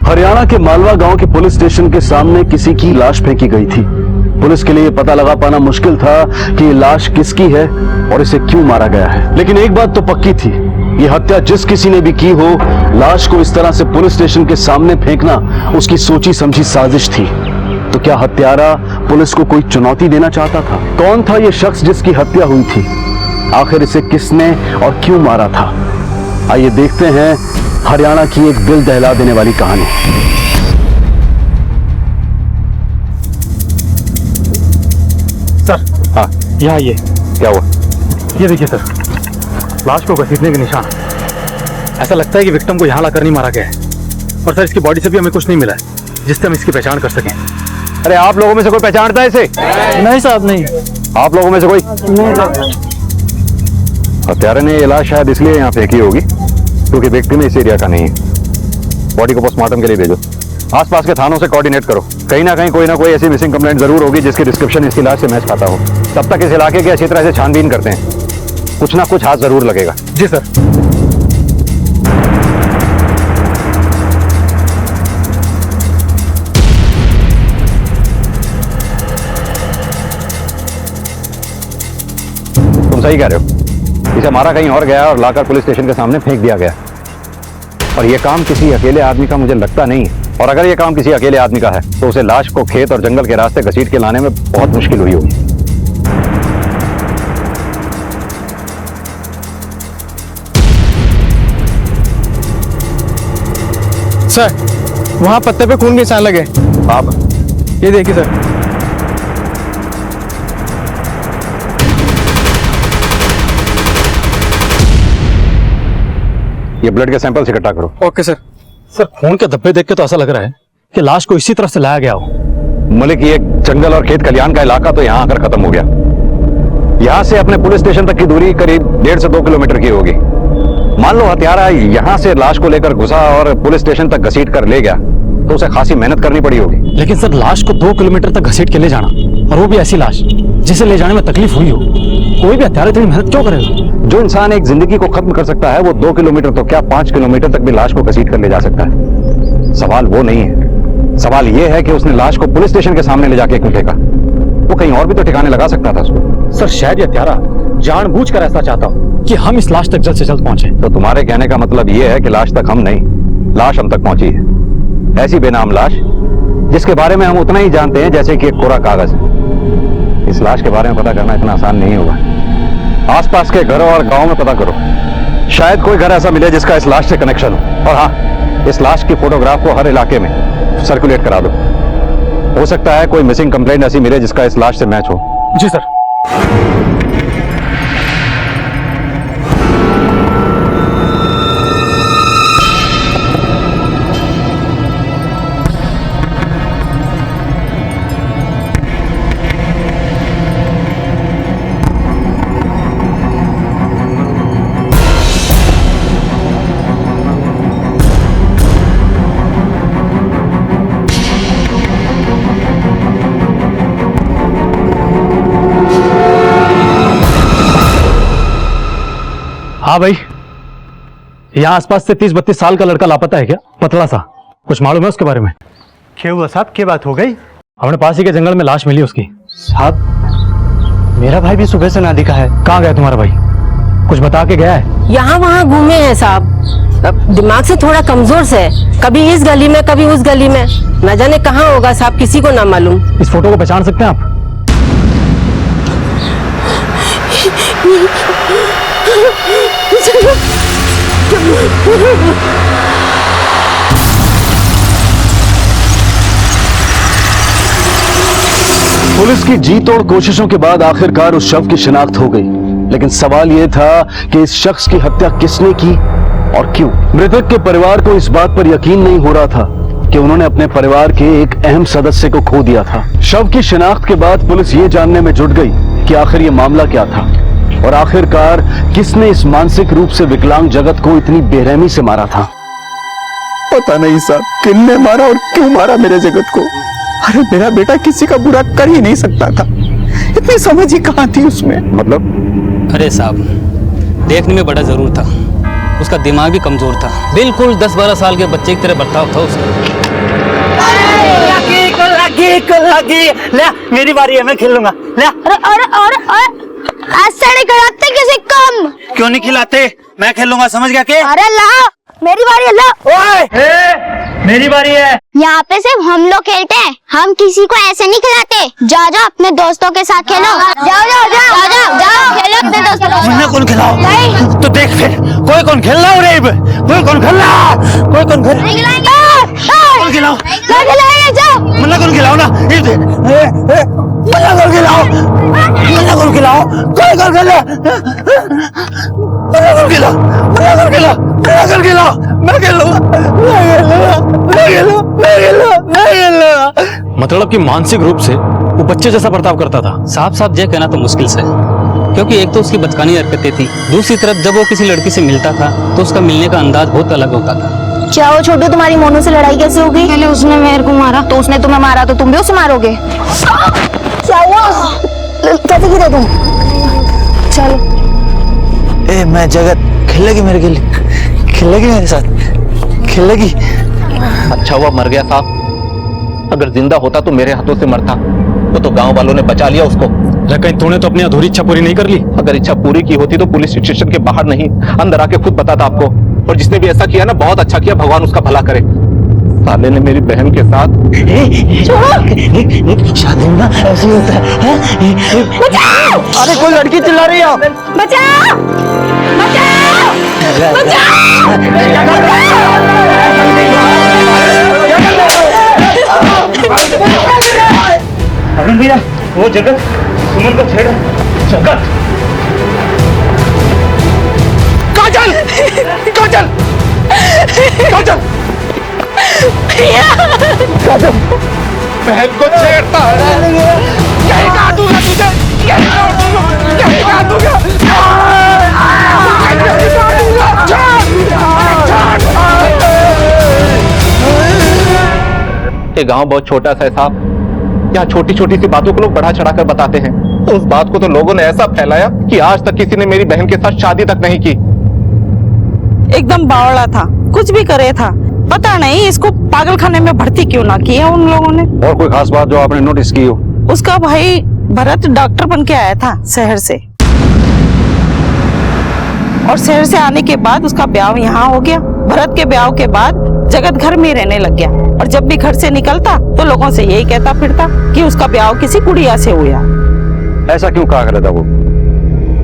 हरियाणा के मालवा गांव के पुलिस स्टेशन के सामने किसी की लाश फेंकी गई थी। पुलिस के लिए पता लगा पाना मुश्किल था कि ये लाश किसकी है और इसे क्यों मारा गया है, लेकिन एक बात तो पक्की थी, ये हत्या जिस किसी ने भी की हो, लाश को इस तरह से पुलिस स्टेशन के सामने फेंकना उसकी सोची समझी साजिश थी। तो क्या हत्यारा पुलिस को कोई चुनौती देना चाहता था? कौन था ये शख्स जिसकी हत्या हुई थी? आखिर इसे किसने और क्यों मारा था? आइए देखते हैं हरियाणा की एक दिल दहला देने वाली कहानी। सर, हाँ, यहाँ आइए। क्या हुआ? ये देखिए सर, लाश को घसीटने के निशान। ऐसा लगता है कि विक्टिम को यहाँ लाकर नहीं मारा गया है। और सर, इसकी बॉडी से भी हमें कुछ नहीं मिला है जिससे हम इसकी पहचान कर सकें। अरे आप लोगों में से कोई पहचानता है इसे? नहीं साहब, नहीं। आप लोगों में से कोई? नहीं। हत्यारे ने ये लाश शायद इसलिए यहाँ फेंकी होगी क्योंकि विक्टिम इस एरिया का नहीं है। बॉडी को पोस्टमार्टम के लिए भेजो। आसपास के थानों से कोऑर्डिनेट करो, कहीं ना कहीं कोई ना कोई ऐसी मिसिंग कंप्लेंट जरूर होगी जिसकी डिस्क्रिप्शन इसकी लाश से मैच खाता हो। तब तक इस इलाके की अच्छी तरह से छानबीन करते हैं, कुछ ना कुछ हाथ जरूर लगेगा। जी सर। तुम सही कह रहे हो, इसे मारा कहीं और गया और लाकर पुलिस स्टेशन के सामने फेंक दिया गया। और यह काम किसी अकेले आदमी का मुझे लगता नहीं है। और अगर यह काम किसी अकेले आदमी का है तो उसे लाश को खेत और जंगल के रास्ते घसीट के लाने में बहुत मुश्किल हुई होगी। सर, वहाँ पत्ते पे खून के निशान लगे। आप ये देखिए सर। ये ब्लड के सैंपल्स इकट्ठा करो। Okay sir. सर, खून के धब्बे देख के तो ऐसा लग रहा है कि लाश को इसी तरफ से लाया गया हो। मलिक, ये जंगल और खेत खलियान का इलाका तो यहाँ आकर खत्म हो गया। यहाँ से अपने पुलिस स्टेशन तक की दूरी करीब 1.5 से 2 किलोमीटर की होगी। मान लो हत्यारा यहाँ से लाश को लेकर घुसा और पुलिस स्टेशन तक घसीट कर ले गया तो उसे खासी मेहनत करनी पड़ी होगी। लेकिन सर, लाश को 2 किलोमीटर तक घसीट के ले जाना, और वो भी ऐसी लाश जिसे ले जाने में तकलीफ हुई हो, कोई भी हत्यारा इतनी मेहनत क्यों करेगा? जो इंसान एक जिंदगी को खत्म कर सकता है वो 2 किलोमीटर तो क्या 5 किलोमीटर तक भी लाश को घसीट कर ले जा सकता है। सवाल वो नहीं है, सवाल ये है कि उसने लाश को पुलिस स्टेशन के सामने ले जाके क्यों फेंका? वो कहीं और भी तो ठिकाने लगा सकता था उसको। सर, शायद ये हत्यारा जानबूझकर ऐसा चाहता हो कि हम इस लाश तक जल्द से जल्द पहुंचे। तो तुम्हारे कहने का मतलब ये है कि लाश तक हम नहीं, लाश हम तक पहुंची है। ऐसी बेनाम लाश जिसके बारे में हम उतना ही जानते हैं जैसे कि एक कोरा कागज। इस लाश के बारे में पता करना इतना आसान नहीं होगा। आसपास के घरों और गांव में पता करो, शायद कोई घर ऐसा मिले जिसका इस लाश से कनेक्शन हो। और हाँ, इस लाश की फोटोग्राफ को हर इलाके में सर्कुलेट करा दो। हो सकता है कोई मिसिंग कंप्लेंट ऐसी मिले जिसका इस लाश से मैच हो। जी सर। हाँ भाई, यहाँ आसपास से 30-32 साल का लड़का लापता है क्या? पतला सा, कुछ मालूम है उसके बारे में? क्या हुआ साहब, क्या बात हो गई? हमने पास ही के जंगल में लाश मिली उसकी। साहब, मेरा भाई भी सुबह से ना दिखा है। कहाँ गया तुम्हारा भाई? कुछ बता के गया है? यहाँ वहाँ घूमे हैं साहब, दिमाग से थोड़ा कमजोर से, कभी इस गली में कभी उस गली में, न जाने कहाँ होगा साहब, किसी को ना मालूम। इस फोटो को पहचान सकते हैं आप? पुलिस की जी तोड़ कोशिशों के बाद आखिरकार उस शव की शिनाख्त हो गई, लेकिन सवाल यह था कि इस शख्स की हत्या किसने की और क्यों। मृतक के परिवार को इस बात पर यकीन नहीं हो रहा था कि उन्होंने अपने परिवार के एक अहम सदस्य को खो दिया था। शव की शिनाख्त के बाद पुलिस ये जानने में जुट गई कि आखिर ये मामला क्या था और आखिरकार किसने इस मानसिक रूप से विकलांग जगत को इतनी बेरहमी से मारा था। पता नहीं साहब, किसने मारा और क्यों मारा मेरे जगत को। अरे मेरा बेटा किसी का बुरा कर ही नहीं सकता था, इतनी समझ ही कहाँ थी उसमें। मतलब? अरे साहब, देखने में बड़ा जरूर था, उसका दिमाग भी कमजोर था, बिल्कुल 10-12 साल के बच्चे की तरह बर्ताव था उसका। लगी ले, मेरी बारी है, मैं खेलूंगा। ले अरे ऐसे नहीं खिलाते किसी कम। क्यों नहीं खिलाते? मैं खेलूंगा, समझ गया के? अरे ला, मेरी बारी है, ला। ओए, मेरी बारी है। यहाँ पे सिर्फ हम लोग खेलते हैं, हम किसी को ऐसे नहीं खिलाते। जाओ जाओ अपने दोस्तों के साथ खेलो। जाओ जाओ जाओ जाओ जाओ खेलो अपने दोस्तों के मुन्ना साथ। कौन खिलाओ? नहीं। तो देख फिर, कोई कौन खेल रहा है? कोई कौन खेल रहा? कोई कौन खेल? नहीं खिलाएंगे। कौन खिलाओ? नहीं खिलाएंगे, जाओ। मुन्ना कौन खिलाओ ना? मुन्ना कौन खिलाओ? मुन्ना कौन खिलाओ? कोई कौन खेल? मुन्ना कौन खिलाओ? मुन्ना कौन खिलाओ? मुन्ना कौन खिलाओ? मैं खेलूंगा, मैं खेलूंगा। मतलब कि मानसिक रूप से वो बच्चे जैसा बर्ताव करता था। साफ साफ ये कहना तो मुश्किल से, क्योंकि एक तो उसकी बचकानी हरकतें थी, दूसरी तरफ जब वो किसी लड़की से मिलता था तो उसका मिलने का अंदाज बहुत अलग होता था। क्या वो छोटू, तुम्हारी मोनू से लड़ाई कैसे हो गई? पहले उसने मेरे को मारा, तो उसने तुम्हें मारा, तो तुम भी उसे मारोगे? क्या हुआ? कैसे गिरे तुम? चलो। ए, मैं जगत खेलेगी मेरे के लिए, खेलेगी मेरे साथ, खेलेगी। अच्छा हुआ मर गया साहब, अगर जिंदा होता तो मेरे हाथों से मरता। वो तो गांव वालों ने बचा लिया उसको। लेकिन तूने तो अपनी अधूरी इच्छा पूरी नहीं कर ली। अगर इच्छा पूरी की होती तो पुलिस स्टेशन के बाहर नहीं, अंदर आके खुद बताता आपको। और जिसने भी ऐसा किया ना, बहुत अच्छा किया, भगवान उसका भला करे। साले ने मेरी बहन के साथ शादी में ना ऐसे ही होता है। बचाओ! अरे कोई लड़की चिल्ला रही है। बचाओ! बचाओ! बचाओ! अरुण भैया, वो जगत सुमन को छेड़ा। जगत, काजल, काजल, काजल, काजल, बहन को छेड़ता है। यही काटूंगा तुझे, यही काटूंगा, यही काटूंगा। ये गांव बहुत छोटा सा है साहब, यहाँ छोटी छोटी सी बातों को लोग बढ़ा चढ़ा कर बताते हैं। उस बात को तो लोगों ने ऐसा फैलाया कि आज तक किसी ने मेरी बहन के साथ शादी तक नहीं की। एकदम बावड़ा था, कुछ भी करे था। पता नहीं इसको पागल खाने में भर्ती क्यों ना किया उन लोगों ने। और कोई खास बात जो आपने नोटिस की हो? उसका भाई भरत डॉक्टर बन के आया था शहर से, और शहर से आने के बाद उसका ब्याह यहाँ हो गया। भरत के ब्याह के बाद जगत घर में रहने लग गया, और जब भी घर से निकलता तो लोगों से यही कहता फिरता कि उसका ब्याह किसी गुड़िया से हुआ। ऐसा क्यों कहा करता वो?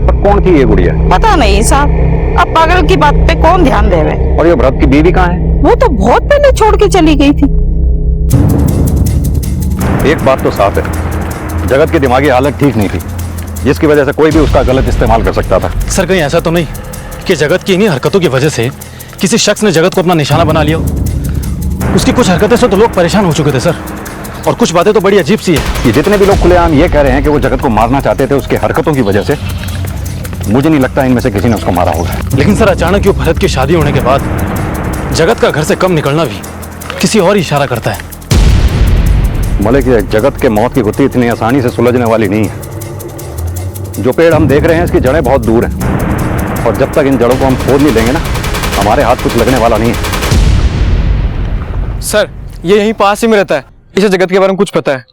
पर कौन थी ये गुड़िया? पता नहीं साहब, अब पागल की बात पे कौन ध्यान देवे। और ये भरत की बीवी कहाँ है? वो तो बहुत पहले छोड़ के चली गई थी। एक बात तो साफ है, जगत की दिमागी हालत ठीक नहीं थी, जिसकी वजह से कोई भी उसका गलत इस्तेमाल कर सकता था। सर कहीं ऐसा तो नहीं कि जगत की इन्हीं हरकतों की वजह से किसी शख्स ने जगत को अपना निशाना बना लिया? उसकी कुछ हरकतें से तो लोग परेशान हो चुके थे सर, और कुछ बातें तो बड़ी अजीब सी है। ये जितने भी लोग खुलेआम ये कह रहे हैं कि वो जगत को मारना चाहते थे उसकी हरकतों की वजह से, मुझे नहीं लगता इनमें से किसी ने उसको मारा होगा। लेकिन सर अचानक क्यों भरत की शादी होने के बाद जगत का घर से कम निकलना भी किसी और ही इशारा करता है। मलिक, ये जगत के मौत की गुत्थी इतनी आसानी से सुलझने वाली नहीं है। जो पेड़ हम देख रहे हैं इसकी जड़ें बहुत दूर हैं, और जब तक इन जड़ों को हम खोद नहीं लेंगे ना, हमारे हाथ कुछ लगने वाला नहीं है। सर ये यहीं पास ही में रहता है, इसे जगत के बारे में कुछ पता है?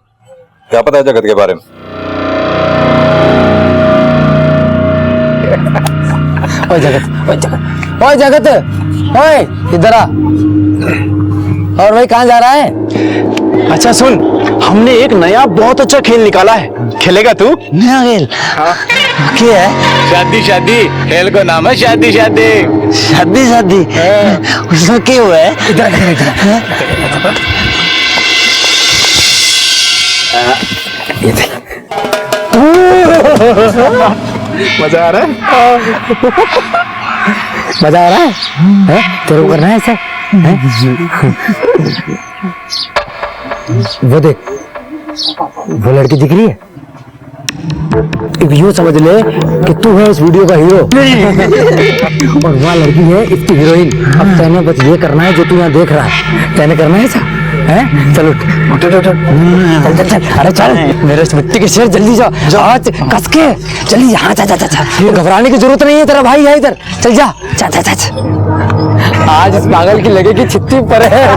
क्या पता है जगत के बारे में? ओए जगत, ओए जगत, ओए जगत, ओए इधर आ। और भाई कहाँ जा रहा है? अच्छा सुन, हमने एक नया बहुत अच्छा खेल निकाला है, खेलेगा तू? नया खेल? हाँ। क्या है? शादी शादी, खेल को नाम है शादी शादी। शादी शादी? उसमें क्या हुआ है? इधर ये देख, मजा आ रहा है? मजा आ रहा है? तेरे को करना है ऐसा? वो देख, वो लड़की दिख रही है? यूं समझ ले कि तू है इस वीडियो का हीरो और वहाँ लड़की है इसकी हीरोइन। अब तैने बस ये करना है जो तू यहाँ देख रहा है, तैने करना है ऐसा। हैं? चल उठ उठ उठ उठ। चल चल चल, अरे चल मेरे मिट्टी के शेर, जल्दी जा आज कस के जल्दी। यहाँ जा जा जा जा, ये घबराने की जरूरत नहीं है, तेरा भाई है इधर। चल जा जा जा जा। आज इस पागल की लगेगी छिट्टी पर है।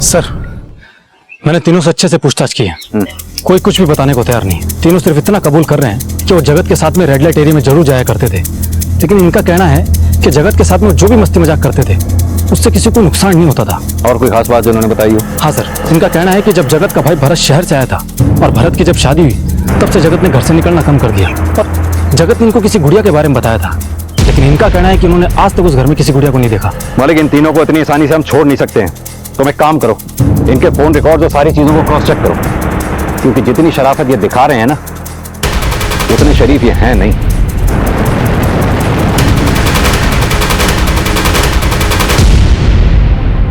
सर, मैंने तीनों से अच्छे से पूछताछ की है। कोई कुछ भी बताने को तैयार नहीं। तीनों सिर्फ इतना कबूल कर रहे हैं कि वो जगत के साथ में रेड लाइट एरिया में जरूर जाया करते थे, लेकिन इनका कहना है कि जगत के साथ में जो भी मस्ती मजाक करते थे उससे किसी को नुकसान नहीं होता था। और कोई खास बात जो उन्होंने बताई हो? हाँ सर, इनका कहना है कि जब जगत का भाई भरत शहर से आया था और भरत की जब शादी हुई तब से जगत ने घर से निकलना कम कर दिया। और जगत ने इनको किसी गुड़िया के बारे में बताया था, लेकिन इनका कहना है कि उन्होंने आज तक उस घर में किसी गुड़िया को नहीं देखा। मालिक, इन तीनों को इतनी आसानी से हम छोड़ नहीं सकते हैं। तुम एक काम करो, इनके फोन रिकॉर्ड और सारी चीजों को क्रॉस चेक करो, क्योंकि जितनी शराफत ये दिखा रहे हैं ना, उतने शरीफ ये हैं नहीं।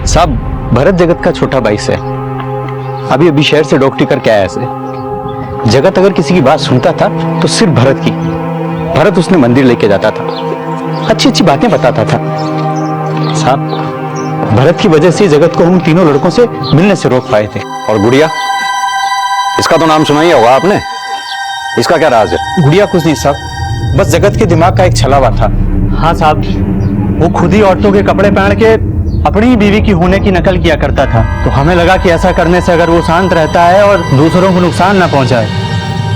साहब, भरत जगत का छोटा भाई से अभी अभी शहर से डॉक्टरी करके आया से। जगत अगर किसी की बात सुनता था तो सिर्फ भरत की। भरत उसने मंदिर लेके जाता था, अच्छी अच्छी बातें बताता था। साहब, भरत की वजह से जगत को हम तीनों लड़कों से मिलने से रोक पाए थे। और गुड़िया, इसका तो नाम सुना ही होगा आपने, इसका क्या राज है? गुड़िया कुछ नहीं साहब, बस जगत के दिमाग का एक छलावा था। हाँ साहब, वो खुद ही औरतों के कपड़े पहन के अपनी ही बीवी की होने की नकल किया करता था। तो हमें लगा कि ऐसा करने से अगर वो शांत रहता है और दूसरों को नुकसान ना पहुंचाए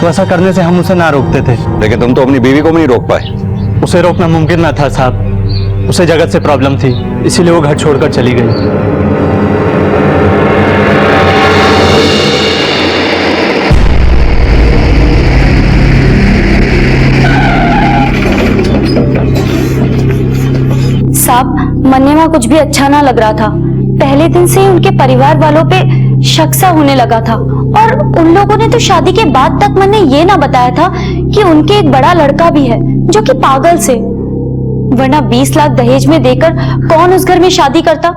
तो ऐसा करने से हम उसे ना रोकते थे। लेकिन तुम तो अपनी बीवी को भी नहीं रोक पाए। उसे रोकना मुमकिन ना था साहब, उसे जगत से प्रॉब्लम थी, इसीलिए वो घर छोड़कर चली गई। साहब, मन्ने में कुछ भी अच्छा ना लग रहा था। पहले दिन से ही उनके परिवार वालों पे शक सा होने लगा था, और उन लोगों ने तो शादी के बाद तक मन्ने ये ना बताया था कि उनके एक बड़ा लड़का भी है जो कि पागल से, वरना 20 लाख दहेज में देकर कौन उस घर में शादी करता।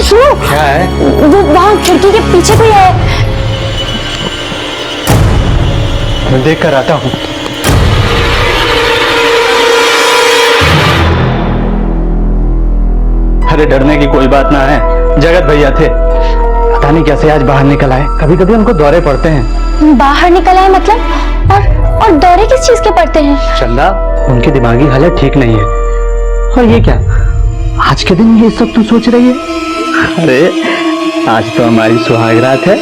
सुनो, क्या है? वो वहाँ खिड़की के पीछे कोई है। मैं देख कर आता हूँ। अरे डरने की कोई बात ना है, जगत भैया थे, पता नहीं कैसे आज बाहर निकल आए। कभी कभी उनको दौरे पड़ते हैं। बाहर निकल आए मतलब? और दौरे किस चीज के पड़ते हैं? चंदा, उनकी दिमागी हालत ठीक नहीं है। और ये क्या, आज के दिन ये सब तो सोच रही है? अरे आज तो हमारी सुहाग रात है।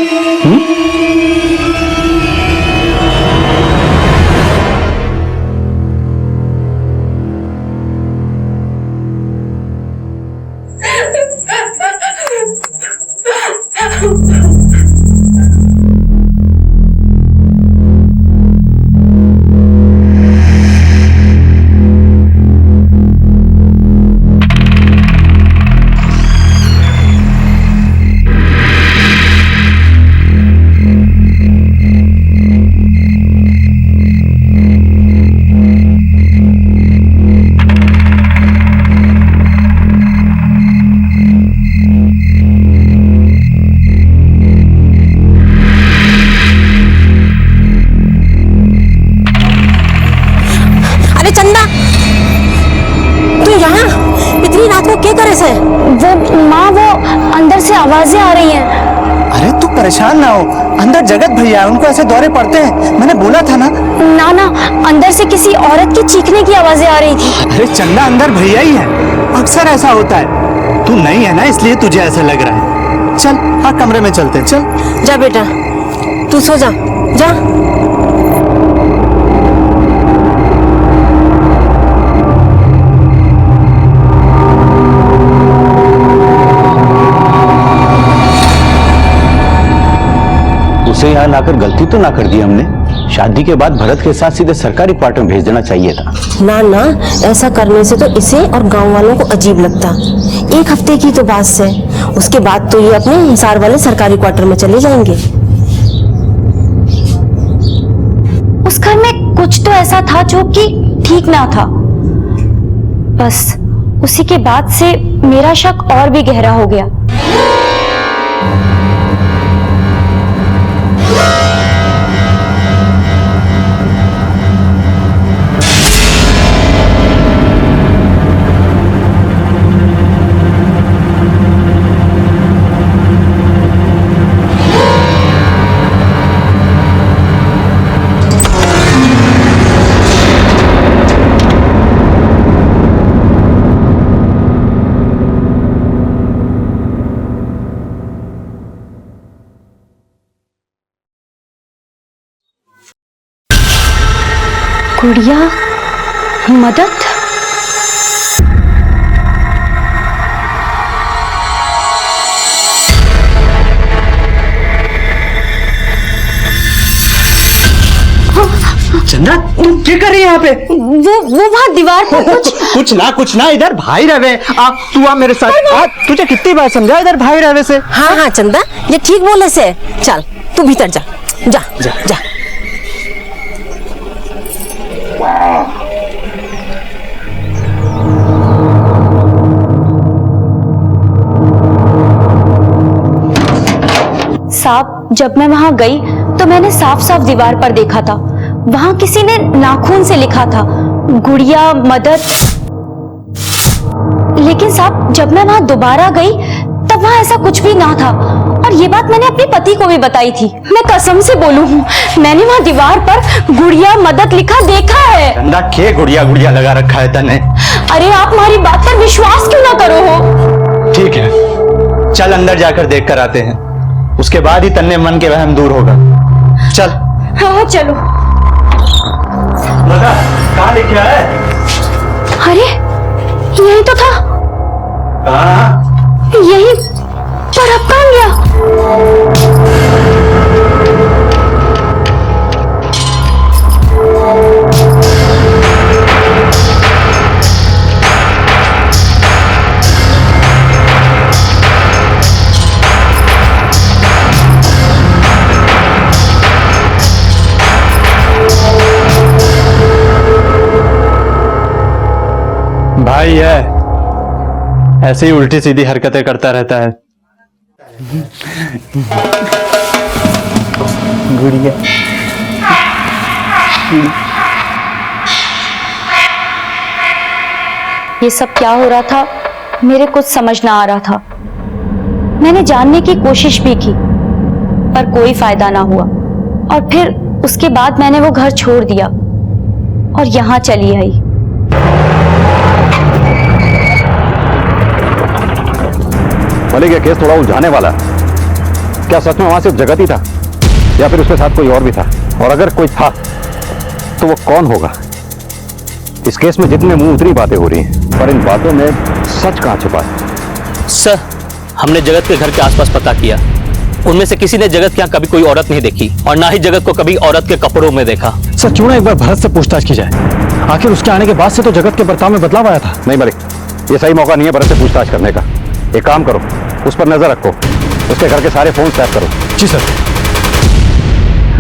हैं। अरे तू परेशान ना हो, अंदर जगत भैया उनको ऐसे दौरे पड़ते हैं, मैंने बोला था ना। ना अंदर से किसी औरत की चीखने की आवाजें आ रही थी। अरे चंदा अंदर भैया ही है, अक्सर ऐसा होता है। तू नहीं है ना इसलिए तुझे ऐसा लग रहा है। चल हाँ कमरे में चलते हैं, चल। जा बेटा, तू सो जा, जा। उसे यहाँ लाकर गलती तो ना कर दी हमने। शादी के बाद भरत के साथ सीधे सरकारी क्वार्टर में भेज देना चाहिए था। ना ऐसा करने से तो इसे और गांव वालों को अजीब लगता। एक हफ्ते की तो बात है, उसके बाद तो ये अपने हिसार वाले सरकारी क्वार्टर में चले जाएंगे। उस घर में कुछ तो ऐसा था जो कि ठीक ना था। बस उसी के बाद से मेरा शक और भी गहरा हो गया। गुड़िया मदद। चंदा तुम क्या कर रही है यहाँ पे? वो वहाँ दीवार पर कुछ ना इधर भाई रहे। तू आ मेरे साथ। तुझे कितनी बार समझा इधर भाई रहे से। हाँ चंदा, ये ठीक बोले से। चल तू भीतर जा, जा जा, जा। साहब जब मैं वहां गई तो मैंने साफ साफ दीवार पर देखा था, वहां किसी ने नाखून से लिखा था गुड़िया मदद। लेकिन साहब जब मैं वहां दोबारा गई तब वहां ऐसा कुछ भी ना था, और ये बात मैंने अपने पति को भी बताई थी। मैं कसम से बोलूं हूँ, मैंने वहां दीवार पर गुड़िया मदद लिखा देखा है। चंदा के गुड़िया गुड़िया लगा रखा है तने? अरे आप हमारी बात पर विश्वास क्यों ना करो हो? ठीक है, चल अंदर जाकर देख कर आते हैं, उसके बाद ही तन्ने मन के वहम दूर होगा। चल। हाँ चलो। कहाँ लिखा है? अरे यही तो था। यही पर अब कहाँ गया? भाई है ऐसे ही उल्टी सीधी हरकतें करता रहता है। गुड़िया ये सब क्या हो रहा था मेरे कुछ समझ ना आ रहा था। मैंने जानने की कोशिश भी की पर कोई फायदा ना हुआ, और फिर उसके बाद मैंने वो घर छोड़ दिया और यहाँ चली आई। मलिक ये केस थोड़ा उलझाने वाला है। क्या सच में वहां सिर्फ जगत ही था या फिर उसके साथ कोई और भी था? और अगर कोई था तो वो कौन होगा? इस केस में जितने मुंह उतनी बातें हो रही हैं, पर इन बातों में सच कहां छुपा है? सर, हमने जगत के घर के आसपास पता किया, उनमें से किसी ने जगत के यहाँ कभी कोई औरत नहीं देखी और ना ही जगत को कभी औरत के कपड़ों में देखा। सर क्यों ना एक बार भरत से पूछताछ की जाए, आखिर उसके आने के बाद से तो जगत के बर्ताव में बदलाव आया था। नहीं मलिक, ये सही मौका नहीं है भरत से पूछताछ करने का। एक काम करो, उस पर नजर रखो, उसके घर के सारे फोन टैप करो। जी सर।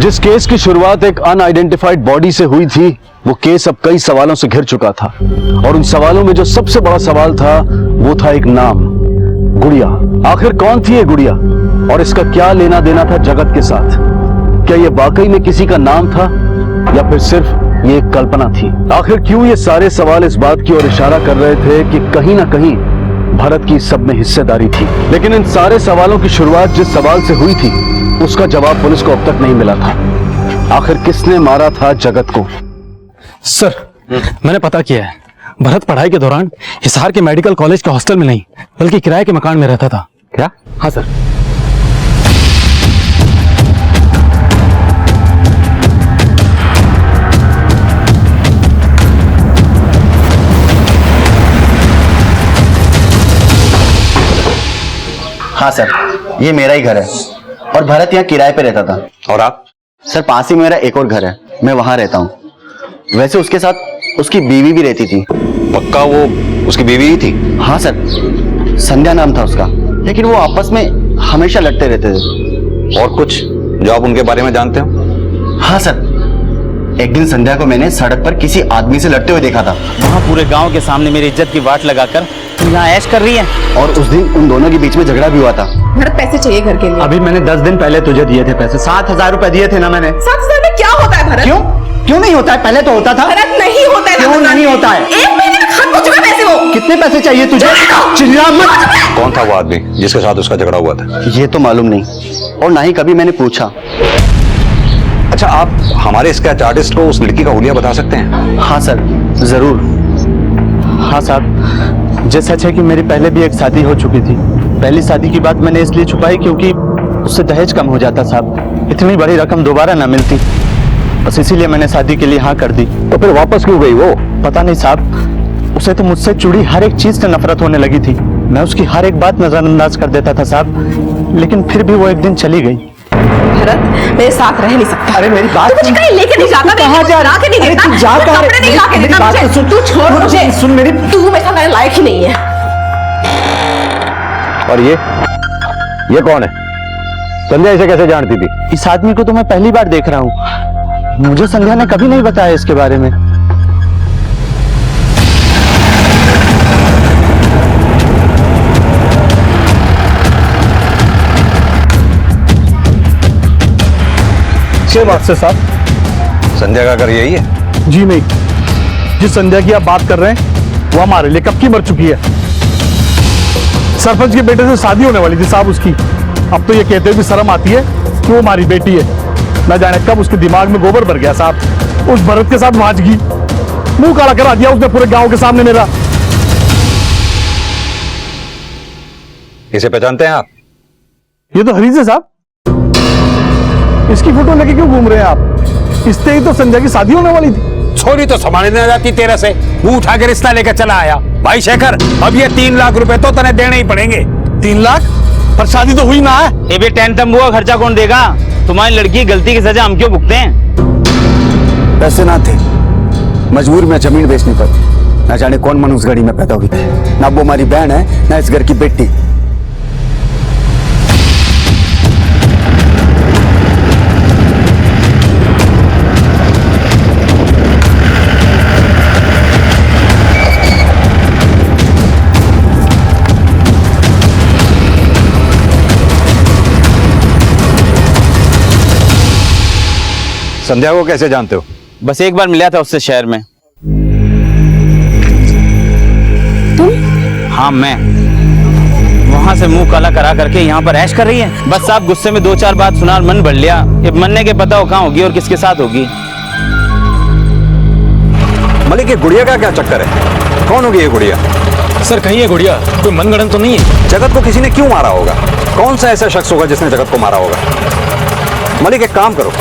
जिस केस की शुरुआत एक अनआइडेंटिफाइड बॉडी से हुई थी, वो केस अब कई सवालों से घिर चुका था, और उन सवालों में जो सबसे बड़ा सवाल था वो था एक नाम, गुड़िया। आखिर कौन थी ये गुड़िया और इसका क्या लेना देना था जगत के साथ? क्या ये वाकई में किसी का नाम था या फिर सिर्फ ये एक कल्पना थी? आखिर क्यों ये सारे सवाल इस बात की ओर इशारा कर रहे थे कि कहीं ना कहीं भरत की सब में हिस्सेदारी थी। लेकिन इन सारे सवालों की शुरुआत जिस सवाल से हुई थी उसका जवाब पुलिस को अब तक नहीं मिला था। आखिर किसने मारा था जगत को? सर, मैंने पता किया है। भरत पढ़ाई के दौरान हिसार के मेडिकल कॉलेज के हॉस्टल में नहीं बल्कि किराए के मकान में रहता था। क्या? हाँ सर। हाँ सर, ये मेरा ही घर है और भरत यहाँ किराए पे रहता था। और आप? सर, पास ही में मेरा एक और घर है, मैं वहाँ रहता हूँ। वैसे उसके साथ उसकी बीवी भी रहती थी। पक्का वो उसकी बीवी ही थी? हाँ सर, संध्या नाम था उसका, लेकिन वो आपस में हमेशा लड़ते रहते थे। और कुछ जो आप उनके बारे में जानते हो? हाँ सर, एक दिन संध्या को मैंने सड़क पर किसी आदमी से लड़ते हुए देखा था। वहाँ पूरे गांव के सामने मेरी इज्जत की वाट लगाकर तू यहाँ ऐश कर रही है। और उस दिन उन दोनों के बीच में झगड़ा भी हुआ था। भरत, पैसे चाहिए घर के लिए। अभी मैंने 10 दिन पहले तुझे दिए थे पैसे, 7,000 रुपए दिए थे ना मैंने। 7,000 में क्या होता है भरत? क्यों नहीं होता है? पहले तो होता था। भरत, नहीं होता है। क्यों नहीं होता है? एक महीने में खत्म हो चुके पैसे। वो कितने पैसे चाहिए तुझे? चिल्ला मत। कौन था वो आदमी जिसके साथ उसका झगड़ा हुआ था? ये तो मालूम नहीं और ना ही कभी मैंने पूछा। अच्छा, आप हमारे स्केच आर्टिस्ट को उस लड़की का हुलिया बता सकते हैं? हाँ सर, जरूर। हाँ साहब, जो सच है कि मेरी पहले भी एक शादी हो चुकी थी। पहली शादी की बात मैंने इसलिए छुपाई क्योंकि उससे दहेज कम हो जाता साहब। इतनी बड़ी रकम दोबारा ना मिलती, बस इसीलिए मैंने शादी के लिए हाँ कर दी। तो फिर वापस क्यों गई वो? पता नहीं साहब, उसे तो मुझसे जुड़ी हर एक चीज से नफरत होने लगी थी। मैं उसकी हर एक बात नजरअंदाज कर देता था साहब, लेकिन फिर भी वो एक दिन चली गई। भरत, मेरे साथ रह नहीं सकता। अरे मेरी बात मुझे कहीं लेके नहीं जाता। कहाँ जा रहा? के नहीं देता। तू जा कहाँ? कपड़े नहीं ला के देता मुझे। तू छोड़ मुझे। सुन मेरी, तू मेरे मेरे लायक ही नहीं है। और ये कौन है? संध्या इसे कैसे जानती थी? इस आदमी को तो मैं पहली बार देख रहा हूँ। मुझे संध्या ने कभी नहीं बताया इसके बारे में। छह बात से साहब। संध्या का घर यही है? जी नहीं, जिस संध्या की आप बात कर रहे हैं वो हमारे लिए कब की मर चुकी है। सरपंच के बेटे से शादी होने वाली थी साहब उसकी। अब तो ये कहते हुए भी शर्म आती है कि वो हमारी बेटी है। न जाने कब उसके दिमाग में गोबर भर गया साहब। उस भरत के साथ नाचगी, मुंह काला करा दिया उसने पूरे गांव के सामने मेरा। इसे पहचानते हैं आप? ये तो हरीज है साहब। इसकी फोटो लेके क्यों घूम रहे हैं आप? इससे ही तो संजय की शादी होने वाली थी। छोरी तो संभालने जाती तेरे से, मुंह उठा के रिश्ता लेकर चला आया। भाई शेखर, अब ये 3 लाख रुपए तो तने देने ही पड़ेंगे। 3 लाख? पर शादी तो हुई ना है। ये भी टेंट तंबू का खर्चा कौन देगा? तुम्हारी लड़की की गलती की सजा हम क्यों भुगते हैं? पैसे ना थे, मजबूर में जमीन बेचनी पड़ी। न जाने कौन मन उस घड़ी में पैदा हुई थी। ना वो हमारी बहन है, ना इस घर की बेटी। संध्या को कैसे जानते हो? बस एक बार मिला था उससे शहर में। तुम? हाँ मैं। वहां से मुंह काला करा करके यहाँ पर ऐश कर रही है। बस आप गुस्से में 2-4 बात सुना और मन बढ़ लिया। ये मरने के पता हो कहाँ होगी और किसके साथ होगी। मलिक, ये गुड़िया का क्या चक्कर है? कौन होगी ये गुड़िया? सर, कहीं ये गुड़िया कोई मनगढ़ंत तो नहीं है? जगत को किसी ने क्यों मारा होगा? कौन सा ऐसा शख्स होगा जिसने जगत को मारा होगा? मलिक, एक काम करो,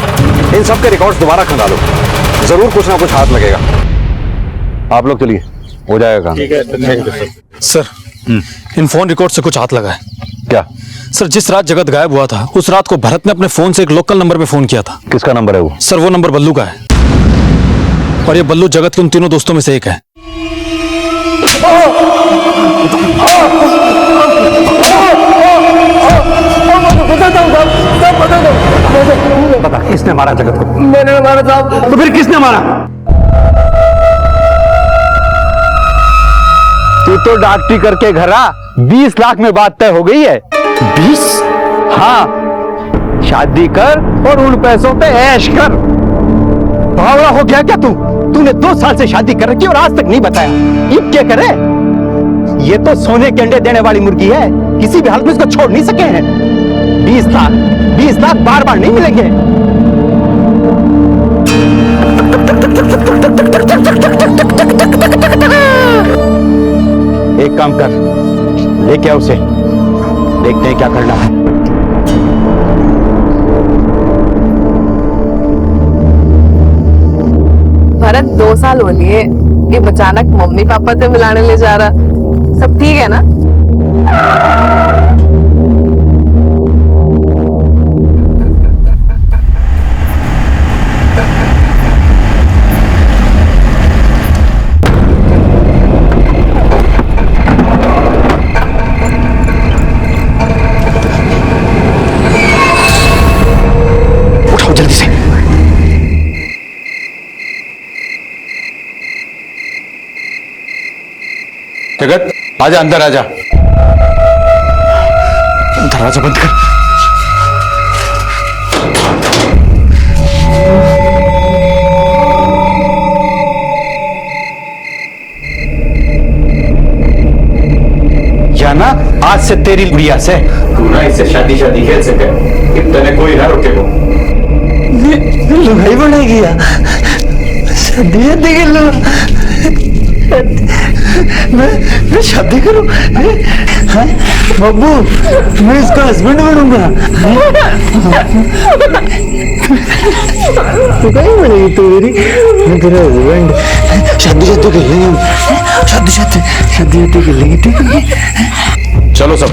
इन सब के रिकॉर्ड्स दोबारा खंगालो, जरूर कुछ ना कुछ हाथ लगेगा। आप लोग चलिए, हो जाएगा काम। ठीक है सर। इन फोन रिकॉर्ड से कुछ हाथ लगा है। क्या? सर, जिस रात जगत गायब हुआ था उस रात को भरत ने अपने फोन से एक लोकल नंबर पे फोन किया था। किसका नंबर है वो? सर, वो नंबर बल्लू का है और ये बल्लू जगत के उन तीनों दोस्तों में से एक है। बता, किसने मारा जगत को? मैंने मारा साहब। तो फिर किसने मारा? तू तो डॉक्टरी करके घर आ, 20 लाख में बात तय हो गई है। 20? हाँ, शादी कर और उन पैसों पे ऐश कर। भावड़ा हो गया क्या तू? तूने 2 साल से शादी कर रखी और आज तक नहीं बताया। ये क्या करे? ये तो सोने के अंडे देने वाली मुर्गी है, किसी भी हालत में इसको छोड़ नहीं सके हैं। 20 लाख बार बार नहीं मिलेंगे। एक काम कर, लेके आ उसे, देखते हैं क्या करना है। भरत 2 साल हो लिए ये अचानक मम्मी पापा से मिलाने ले जा रहा, सब ठीक है ना? उठाओ जल्दी से। जगत आजा, अंदर आजा। दरवाजा बंद कर। या ना आज से तेरी गुड़िया से तू ना इससे शादी खेल सके, इतने कोई ना रोके वो। लुगाई बना गया शादी कर लो। मैं शादी करूं? बब्बू, मैं इसका हस्बैंड बनूंगा। तू कहीं बनेगी तू मेरी? मैं तेरा हस्बैंड। शादी कर लेंगे हम, शादी कर लेंगे, ठीक है? चलो सब।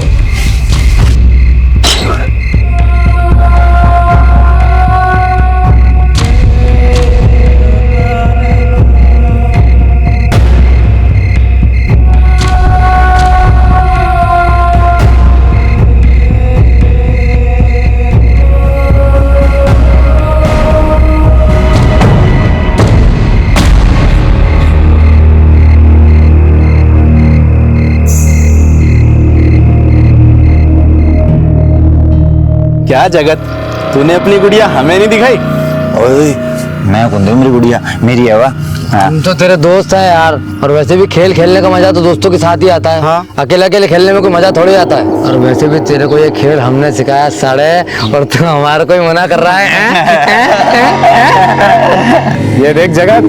क्या जगत, तूने अपनी गुड़िया हमें नहीं दिखाई? ओए, मैं कौन दूं? मेरी गुड़िया मेरी है। हम तो तेरे दोस्त हैं यार, और वैसे भी खेल खेलने का मजा तो दोस्तों के साथ ही आता है। हाँ? अकेले अकेले खेलने में कोई मजा थोड़ी आता है। और वैसे भी तेरे को ये खेल हमने सिखाया साड़े, और तू हमारा कोई मना कर रहा है? ये देख जगत,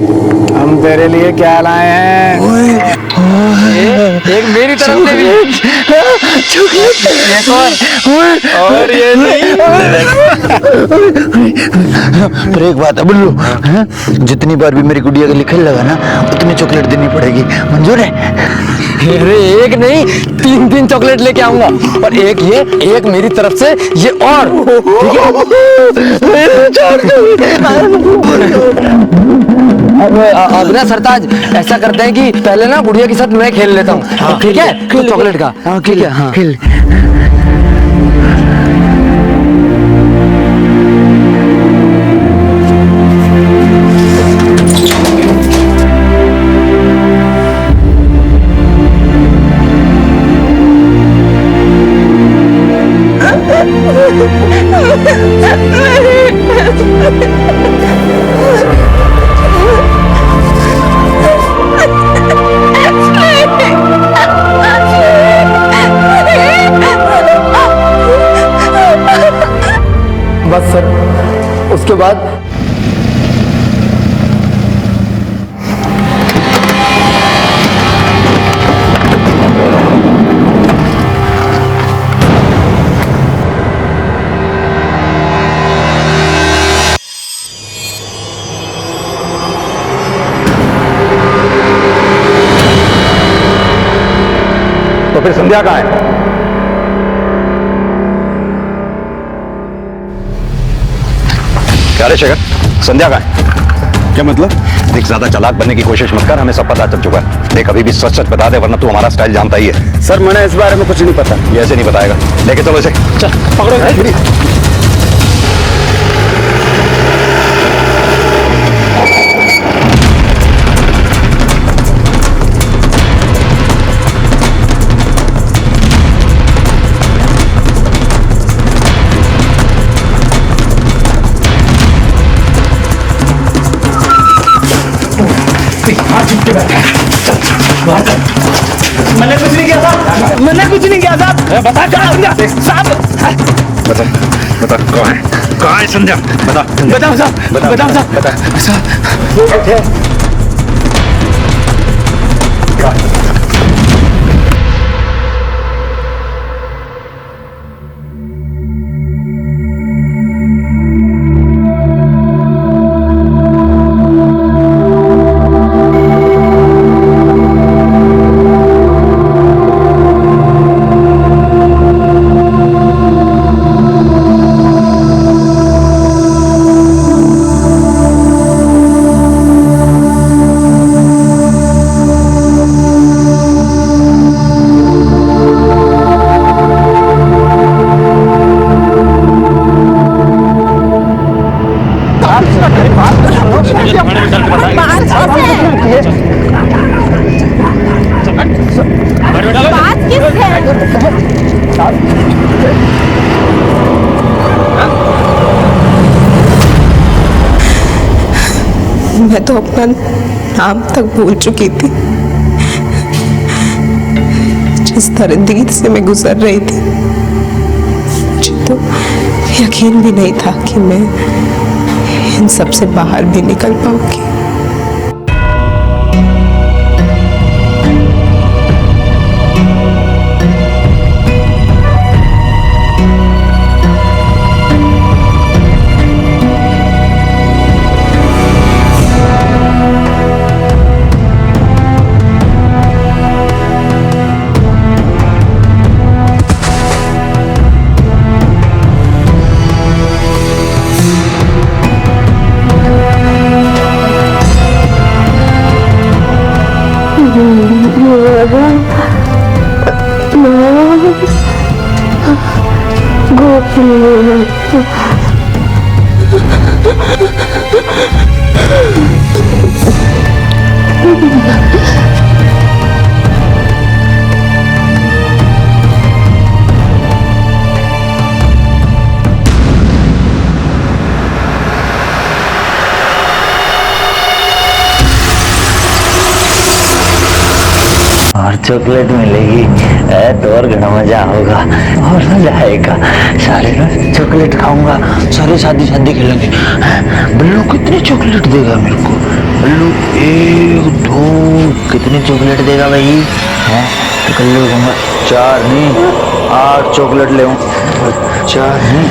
हम तेरे लिए क्या लाए हैं। एक मेरी तरफ से भी और ये नहीं। पर एक बात है बुल्लू, जितनी बार भी मेरी गुड़िया का लिखल लगा ना, उतनी चॉकलेट देनी पड़ेगी, मंजूर है? अरे एक नहीं, 3 चॉकलेट लेके आऊंगा, और एक ये, एक मेरी तरफ से ये, और ठीक है? अब ना सरताज ऐसा करते हैं कि पहले ना गुड़िया के साथ मैं खेल लेता हूँ, ठीक है? तो चॉकलेट का ठीक है? हाँ खेल। बस सर, उसके बाद तो फिर संध्या कहाँ है? क्या रे शेखर, संध्या कहाँ है? क्या मतलब? देख, ज्यादा चालाक बनने की कोशिश मत कर, हमें सब पता चल चुका है। देख, अभी भी सच सच बता दे, वरना तू हमारा स्टाइल जानता ही है। सर, मैंने इस बारे में कुछ नहीं पता। ये ऐसे नहीं बताएगा। लेके चलो इसे। चल पकड़ो। मैंने कुछ नहीं किया। मैंने कुछ नहीं किया साहब। बता कहाँ संध्या साहब? बता कहाँ है संध्या? बता बताओ साहब, बताओ साहब। मैं तो अपना नाम तक भूल चुकी थी। जिस दरिंदगी से मैं गुजर रही थी, मुझे तो यकीन भी नहीं था कि मैं इन सब से बाहर भी निकल पाऊंगी। और चॉकलेट मिलेगी तो और घना मजा होगा और मजा आएगा। सारे रोज चॉकलेट खाऊंगा, सारे शादी खेलेंगे। बल्लू कितनी चॉकलेट देगा मेरे को? बल्लू 1 2 कितनी चॉकलेट देगा भाई? है तो कल लूंगा 4 नहीं 8 चॉकलेट ले 4 नहीं।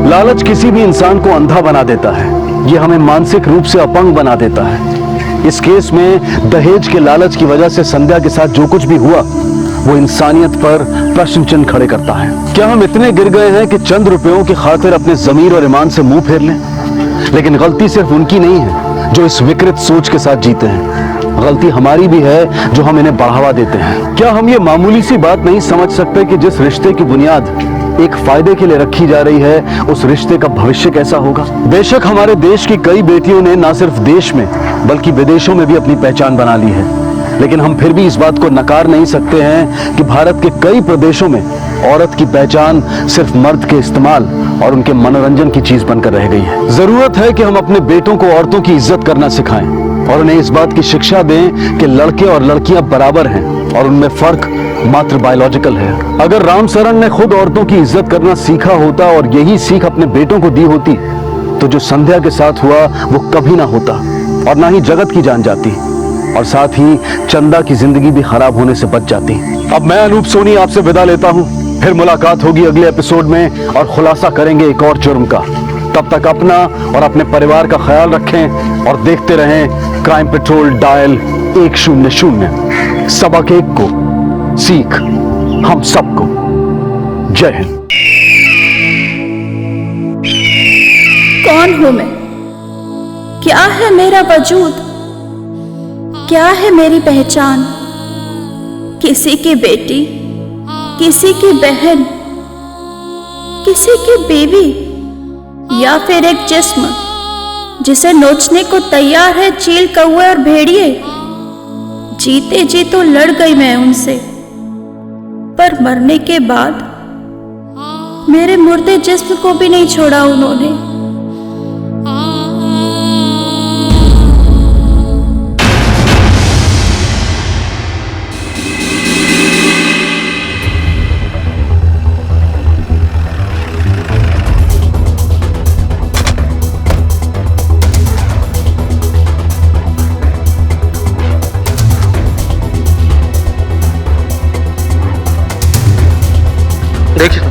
लालच किसी भी इंसान को अंधा बना देता है। ये हमें मानसिक रूप से अपंग बना देता है। इस केस में दहेज के लालच की वजह से संध्या के साथ जो कुछ भी हुआ वो इंसानियत पर प्रश्न चिन्ह खड़े करता है। क्या हम इतने गिर गए हैं कि चंद रुपयों की खातिर अपने जमीर और ईमान से मुंह फेर लें? लेकिन गलती सिर्फ उनकी नहीं है जो इस विकृत सोच के साथ जीते हैं, गलती हमारी भी है जो हम इन्हें बढ़ावा देते हैं। क्या हम ये मामूली सी बात नहीं समझ सकते कि जिस रिश्ते की बुनियाद एक फायदे के लिए रखी जा रही है उस रिश्ते का भविष्य कैसा होगा? बेशक हमारे देश की कई बेटियों ने न सिर्फ देश में बल्कि विदेशों में भी अपनी पहचान बना ली है, लेकिन हम फिर भी इस बात को नकार नहीं सकते हैं कि भारत के कई प्रदेशों में औरत की पहचान सिर्फ मर्द के इस्तेमाल और उनके मनोरंजन की चीज बनकर रह गई है। जरूरत है कि हम अपने बेटों को औरतों की इज्जत करना सिखाएं और उन्हें इस बात की शिक्षा दें कि लड़के और लड़कियां बराबर हैं और उनमें फर्क मात्र बायोलॉजिकल है। अगर राम सरन ने खुद औरतों की इज्जत करना सीखा होता और यही सीख अपने बेटों को दी होती तो जो संध्या के साथ हुआ वो कभी ना होता और ना ही जगत की जान जाती और साथ ही चंदा की जिंदगी भी खराब होने से बच जाती। अब मैं अनूप सोनी आपसे विदा लेता हूं, फिर मुलाकात होगी अगले एपिसोड में और खुलासा करेंगे एक और जुर्म का। तब तक अपना और अपने परिवार का ख्याल रखें और देखते रहें क्राइम पेट्रोल डायल 100। सबक एक को, सीख हम सबको। जय हिंद। कौन हूं मैं? क्या है मेरा वजूद? क्या है मेरी पहचान? किसी की बेटी, किसी की बहन, किसी की बीवी, या फिर एक जिस्म जिसे नोचने को तैयार है चील, कौवे और भेड़िए। जीते जी तो लड़ गई मैं उनसे, पर मरने के बाद मेरे मुर्दे जिस्म को भी नहीं छोड़ा उन्होंने। देखिए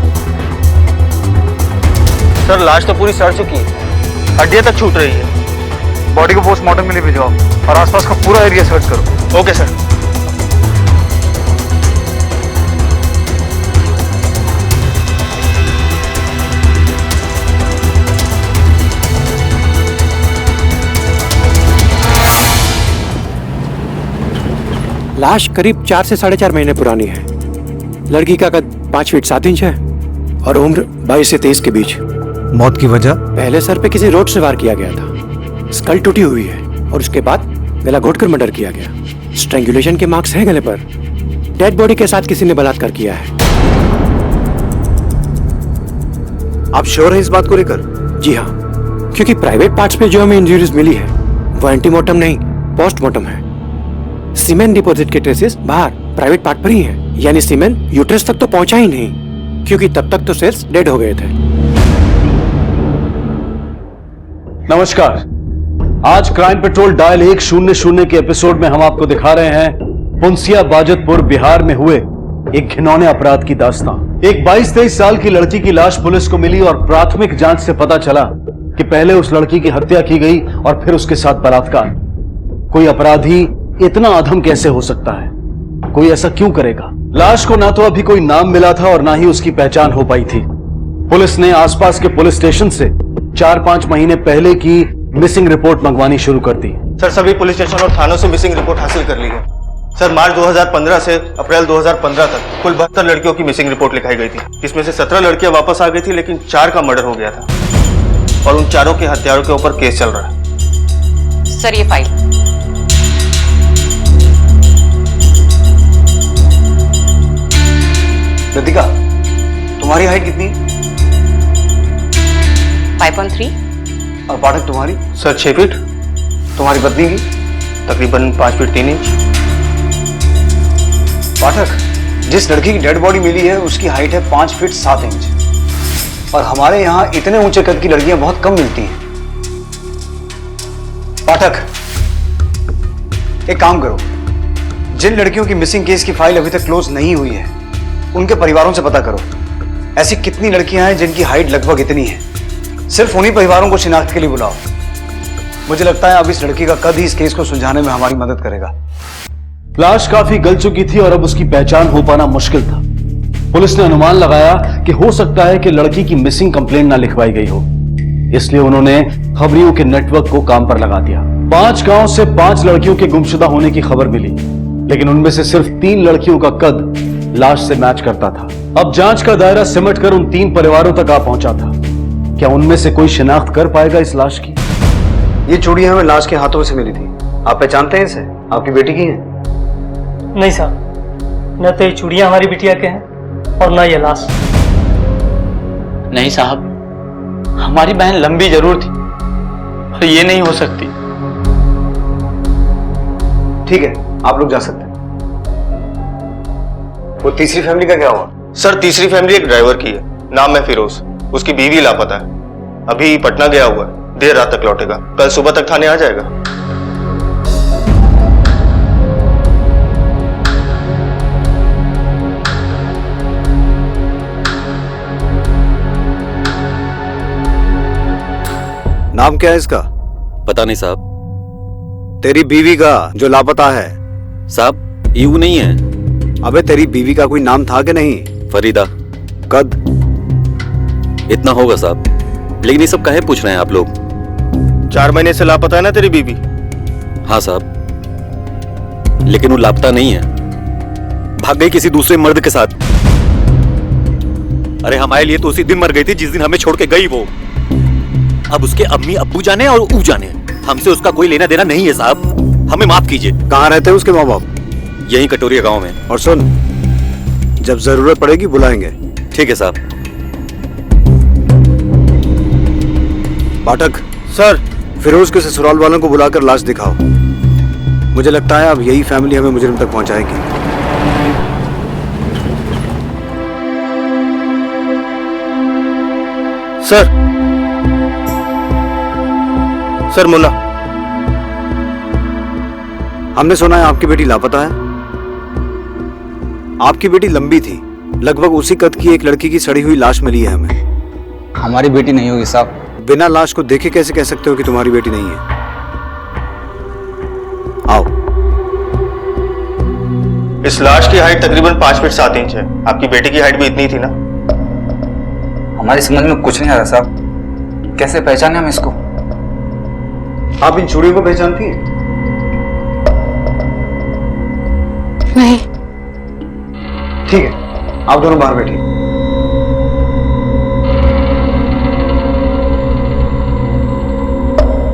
सर, लाश तो पूरी सड़ चुकी है, हड्डियां तक छूट रही है। बॉडी को पोस्टमार्टम के लिए भिजवाओ और आसपास का पूरा एरिया सर्च करो। Okay sir. लाश करीब 4 से 4.5 महीने पुरानी है। लड़की का कद 5 फीट 7 इंच है और उम्र 22 से 23 के बीच। मौत की वजह? पहले सर पे किसी रोड से वार किया गया था, स्कल टूटी हुई है और उसके बाद गला घोटकर मर्डर किया गया। स्ट्रैंगुलेशन के मार्क्स हैं गले पर। डेड बॉडी के साथ किसी ने बलात्कार किया है। आप श्योर हैं इस बात को लेकर? जी हाँ, क्योंकि प्राइवेट पार्ट्स पे जो हमें इंजरीज मिली है वो एंटीमोर्टम नहीं, पोस्टमार्टम है। सीमेन डिपॉजिट के ट्रेसेस बाहर प्राइवेट पार्ट पर ही है, यानी सीमेन यूट्रस तक तो पहुंचा ही नहीं, क्योंकि तब तक तो सेल्स डेड हो गए थे। नमस्कार। आज क्राइम पेट्रोल डायल 100 के एपिसोड में हम आपको दिखा रहे हैं पुंसिया बाजतपुर बिहार में हुए एक घिनौने अपराध की दास्तान। एक 22-23 साल की लड़की की लाश पुलिस को मिली और प्राथमिक जांच से पता चला कि पहले उस लड़की की हत्या की गई और फिर उसके साथ बलात्कार। कोई अपराधी इतना अधम कैसे हो सकता है? कोई ऐसा क्यों करेगा? लाश को ना तो अभी कोई नाम मिला था और ना ही उसकी पहचान हो पाई थी। पुलिस ने आसपास के पुलिस स्टेशन से 4-5 महीने पहले की मिसिंग रिपोर्ट मंगवानी शुरू कर दी। सर, सभी पुलिस स्टेशन और थानों से मिसिंग रिपोर्ट हासिल कर ली है। सर, मार्च 2015 से अप्रैल 2015 तक कुल 72 लड़कियों की मिसिंग रिपोर्ट लिखाई गई थी। इसमें से 17 लड़कियां वापस आ गई थी, लेकिन 4 का मर्डर हो गया था और उन चारों के हत्यारों के ऊपर केस चल रहा है। सर, ये फाइल। लतिका, तुम्हारी हाइट कितनी? 5.3। और पाठक तुम्हारी? Sir, 6 feet. तुम्हारी पत्नी की? तकरीबन 5 फीट 3 इंच। पाठक, जिस लड़की की डेड बॉडी मिली है उसकी हाइट है 5 फीट 7 इंच और हमारे यहाँ इतने ऊंचे कद की लड़कियां बहुत कम मिलती हैं। पाठक, एक काम करो, जिन लड़कियों की मिसिंग केस की फाइल अभी तक क्लोज नहीं हुई है उनके परिवारों से पता करो ऐसी कितनी लड़कियां हैं जिनकी हाइट लगभग इतनी है। सिर्फ उन्हीं परिवारों को शिनाख्त के लिए बुलाओ। मुझे लगता है अब इस लड़की का कद ही इस केस को सुलझाने में हमारी मदद करेगा। लाश काफी गल चुकी थी और अब उसकी पहचान हो पाना मुश्किल था। पुलिस ने अनुमान लगाया कि हो सकता है कि लड़की की मिसिंग कंप्लेंट ना लिखवाई गई हो, इसलिए उन्होंने खबरियों के नेटवर्क को काम पर लगा दिया। 5 गांव से 5 लड़कियों के गुमशुदा होने की खबर मिली, लेकिन उनमें से सिर्फ 3 लड़कियों का कद लाश से मैच करता था। अब जांच का दायरा सिमट कर उन 3 परिवारों तक आ पहुंचा था। क्या उनमें से कोई शिनाख्त कर पाएगा इस लाश की? ये चूड़ियां हमें लाश के हाथों से मिली थी। आप पहचानते हैं इसे? आपकी बेटी की है? नहीं साहब, न तो ये चूड़ियां हमारी बिटिया के हैं और न ये लाश। नहीं साहब, हमारी बहन लंबी जरूर थी पर ये नहीं हो सकती। ठीक है, आप लोग जा सकते हैं। वो तीसरी फैमिली का क्या हुआ? सर, तीसरी फैमिली एक ड्राइवर की है, नाम है फिरोज। उसकी बीवी लापता है, अभी पटना गया हुआ है, देर रात तक लौटेगा। कल सुबह तक थाने आ जाएगा। नाम क्या है इसका? पता नहीं साहब। तेरी बीवी का जो लापता है? साहब यूं नहीं है। अबे तेरी बीवी का कोई नाम था कि नहीं? फरीदा। कद? इतना होगा साहब। लेकिन ये सब काहे पूछ रहे हैं आप लोग? 4 महीने से लापता है ना तेरी बीवी? हाँ साहब, लेकिन वो लापता नहीं है, भाग गई किसी दूसरे मर्द के साथ। अरे हमारे लिए तो उसी दिन मर गई थी जिस दिन हमें छोड़ के गई वो। अब उसके अम्मी अब्बू जाने और ऊ जाने, हमसे उसका कोई लेना देना नहीं है साहब, हमें माफ कीजिए। कहाँ रहते हैं उसके माँ बाप? यहीं कटोरिया गांव में। और सुन, जब जरूरत पड़ेगी बुलाएंगे। ठीक है साहब। पाठक। सर। फिरोज के ससुराल वालों को बुलाकर लाश दिखाओ। मुझे लगता है अब यही फैमिली हमें मुजरिम तक पहुंचाएगी। सर। सर मुन्ना। हमने सुना है आपकी बेटी लापता है। आपकी बेटी लंबी थी, लगभग उसी कद की एक लड़की की सड़ी हुई लाश मिली है हमें। हमारी बेटी नहीं होगी साहब। बिना लाश को देखे कैसे कह सकते हो कि तुम्हारी बेटी नहीं है? आओ। इस लाश की हाइट तकरीबन 5 फीट 7 इंच है। आपकी बेटी की हाइट भी इतनी थी ना? हमारी समझ में कुछ नहीं आ रहा साहब, कैसे पहचाने हम इसको? आप इन चूड़ियों को पहचानती हैं? नहीं। ठीक है, आप दोनों बाहर बैठिए।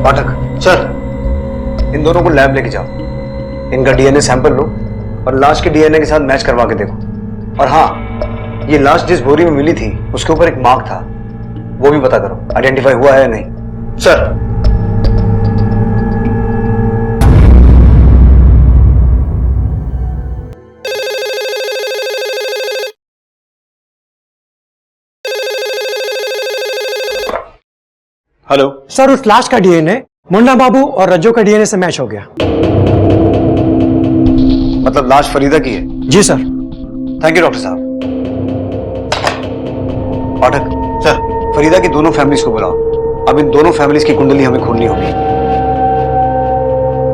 पाठक। सर। इन दोनों को लैब लेके जाओ, इनका डीएनए सैंपल लो और लाश के डीएनए के साथ मैच करवा के देखो। और हाँ, ये लाश जिस बोरी में मिली थी उसके ऊपर एक मार्क था, वो भी पता करो आइडेंटिफाई हुआ है या नहीं। सर। हेलो सर, उस लाश का डीएनए मुन्ना बाबू और रज्जो का डीएनए से मैच हो गया। मतलब लाश फरीदा की है? जी सर। थैंक यू डॉक्टर साहब। पाठक। सर। फरीदा की दोनों फैमिलीज को बुलाओ। अब इन दोनों फैमिलीज की कुंडली हमें खोलनी होगी।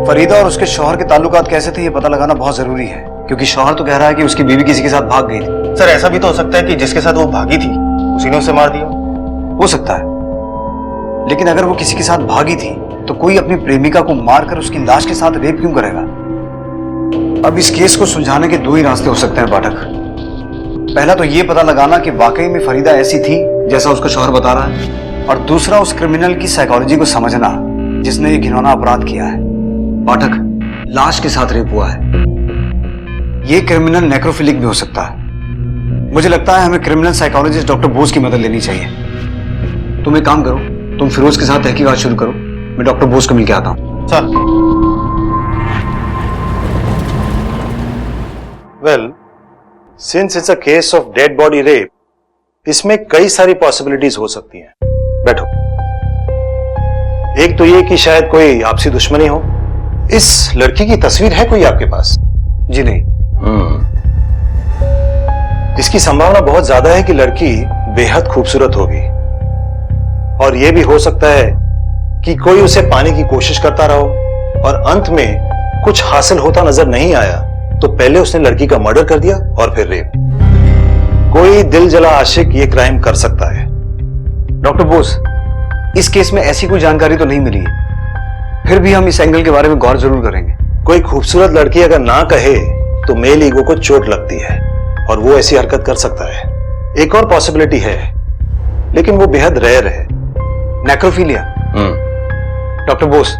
फरीदा और उसके शौहर के ताल्लुकात कैसे थे ये पता लगाना बहुत जरूरी है, क्योंकि शौहर तो कह रहा है कि उसकी बीवी किसी के साथ भाग गई थी। सर ऐसा भी तो हो सकता है कि जिसके साथ वो भागी थी उसी ने उसे मार दिया। हो सकता है, लेकिन अगर वो किसी के साथ भागी थी तो कोई अपनी प्रेमिका को मारकर उसकी लाश के साथ रेप क्यों करेगा? अब इस केस को सुलझाने के 2 ही रास्ते हो सकते हैं पाठक। पहला तो ये पता लगाना कि वाकई में फरीदा ऐसी थी जैसा उसका शौहर बता रहा है, और दूसरा उस क्रिमिनल की साइकोलॉजी को समझना जिसने ये घिनौना अपराध किया है। पाठक, लाश के साथ रेप हुआ है, ये क्रिमिनल नेक्रोफिलिक भी हो सकता है। मुझे लगता है हमें क्रिमिनल साइकोलॉजिस्ट डॉक्टर बोस की मदद लेनी चाहिए। तुम एक काम करो, तुम फिरोज के साथ तहकीकात शुरू करो, मैं डॉक्टर बोस को मिलकर आता हूं। Sir. Well, since it's a case of dead body rape, इसमें कई सारी पॉसिबिलिटीज हो सकती हैं। बैठो। एक तो ये कि शायद कोई आपसी दुश्मनी हो। इस लड़की की तस्वीर है कोई आपके पास? जी नहीं। इसकी संभावना बहुत ज्यादा है कि लड़की बेहद खूबसूरत होगी, और यह भी हो सकता है कि कोई उसे पाने की कोशिश करता रहो और अंत में कुछ हासिल होता नजर नहीं आया तो पहले उसने लड़की का मर्डर कर दिया और फिर रेप। कोई दिल जला आशिक ये क्राइम कर सकता है। डॉक्टर बोस, इस केस में ऐसी कोई जानकारी तो नहीं मिली है, फिर भी हम इस एंगल के बारे में गौर जरूर करेंगे। कोई खूबसूरत लड़की अगर ना कहे तो मेल ईगो को चोट लगती है और वो ऐसी हरकत कर सकता है। एक और पॉसिबिलिटी है, लेकिन वो बेहद रेयर है। नेक्रोफिलिया। डॉक्टर बोस,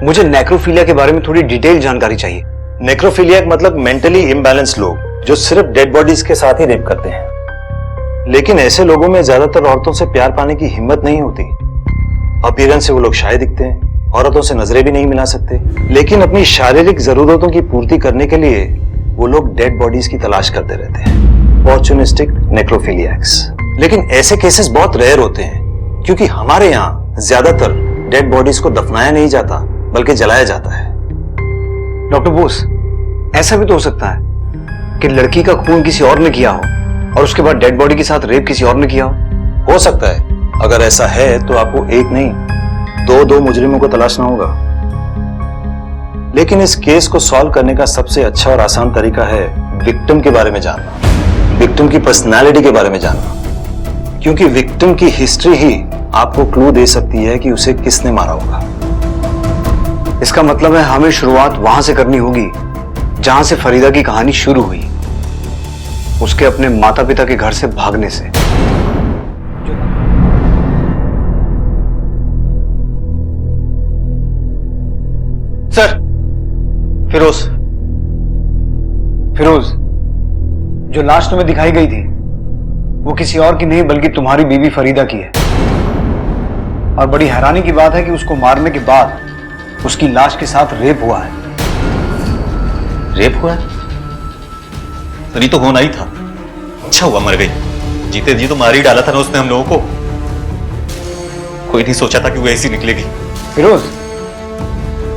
मुझे नेक्रोफिलिया के बारे में थोड़ी डिटेल जानकारी चाहिए। नेक्रोफिलिया मतलब मेंटली इम्बैलेंस लोग जो सिर्फ डेड बॉडीज के साथ ही रेप करते हैं। लेकिन ऐसे लोगों में ज्यादातर औरतों से प्यार पाने की हिम्मत नहीं होती। अपीयरेंस से वो लोग शाय दिखते हैं, औरतों से नजरें भी नहीं मिला सकते, लेकिन अपनी शारीरिक जरूरतों की पूर्ति करने के लिए वो लोग डेड बॉडीज की तलाश करते रहते हैं। ऑपर्चुनिस्टिक नेक्रोफिलियक्स। लेकिन ऐसे केसेस बहुत रेयर होते हैं, क्योंकि हमारे यहाँ ज्यादातर डेड बॉडीज को दफनाया नहीं जाता बल्कि जलाया जाता है। डॉक्टर बोस, ऐसा भी तो हो सकता है कि लड़की का खून किसी और ने किया हो और उसके बाद डेड बॉडी के साथ रेप किसी और ने किया हो। सकता है। अगर ऐसा है तो आपको 1 नहीं दो मुजरिमों को तलाशना होगा, लेकिन इस केस को सॉल्व करने का सबसे अच्छा और आसान तरीका है विक्टिम के बारे में जानना, विक्टिम की पर्सनालिटी के बारे में जानना, क्योंकि विक्टिम की हिस्ट्री ही आपको क्लू दे सकती है कि उसे किसने मारा होगा। इसका मतलब है हमें शुरुआत वहां से करनी होगी जहां से फरीदा की कहानी शुरू हुई, उसके अपने माता पिता के घर से भागने से। सर, फिरोज जो लाश तुम्हें दिखाई गई थी वो किसी और की नहीं बल्कि तुम्हारी बीवी फरीदा की है। और बड़ी हैरानी की बात है कि उसको मारने के बाद उसकी लाश के साथ रेप हुआ है। रेप हुआ है? सनी तो होना ही था। अच्छा हुआ मर गई, जीते जी तो मार ही डाला था ना उसने हम लोगों को। कोई नहीं सोचा था कि वो ऐसी निकलेगी। फिरोज,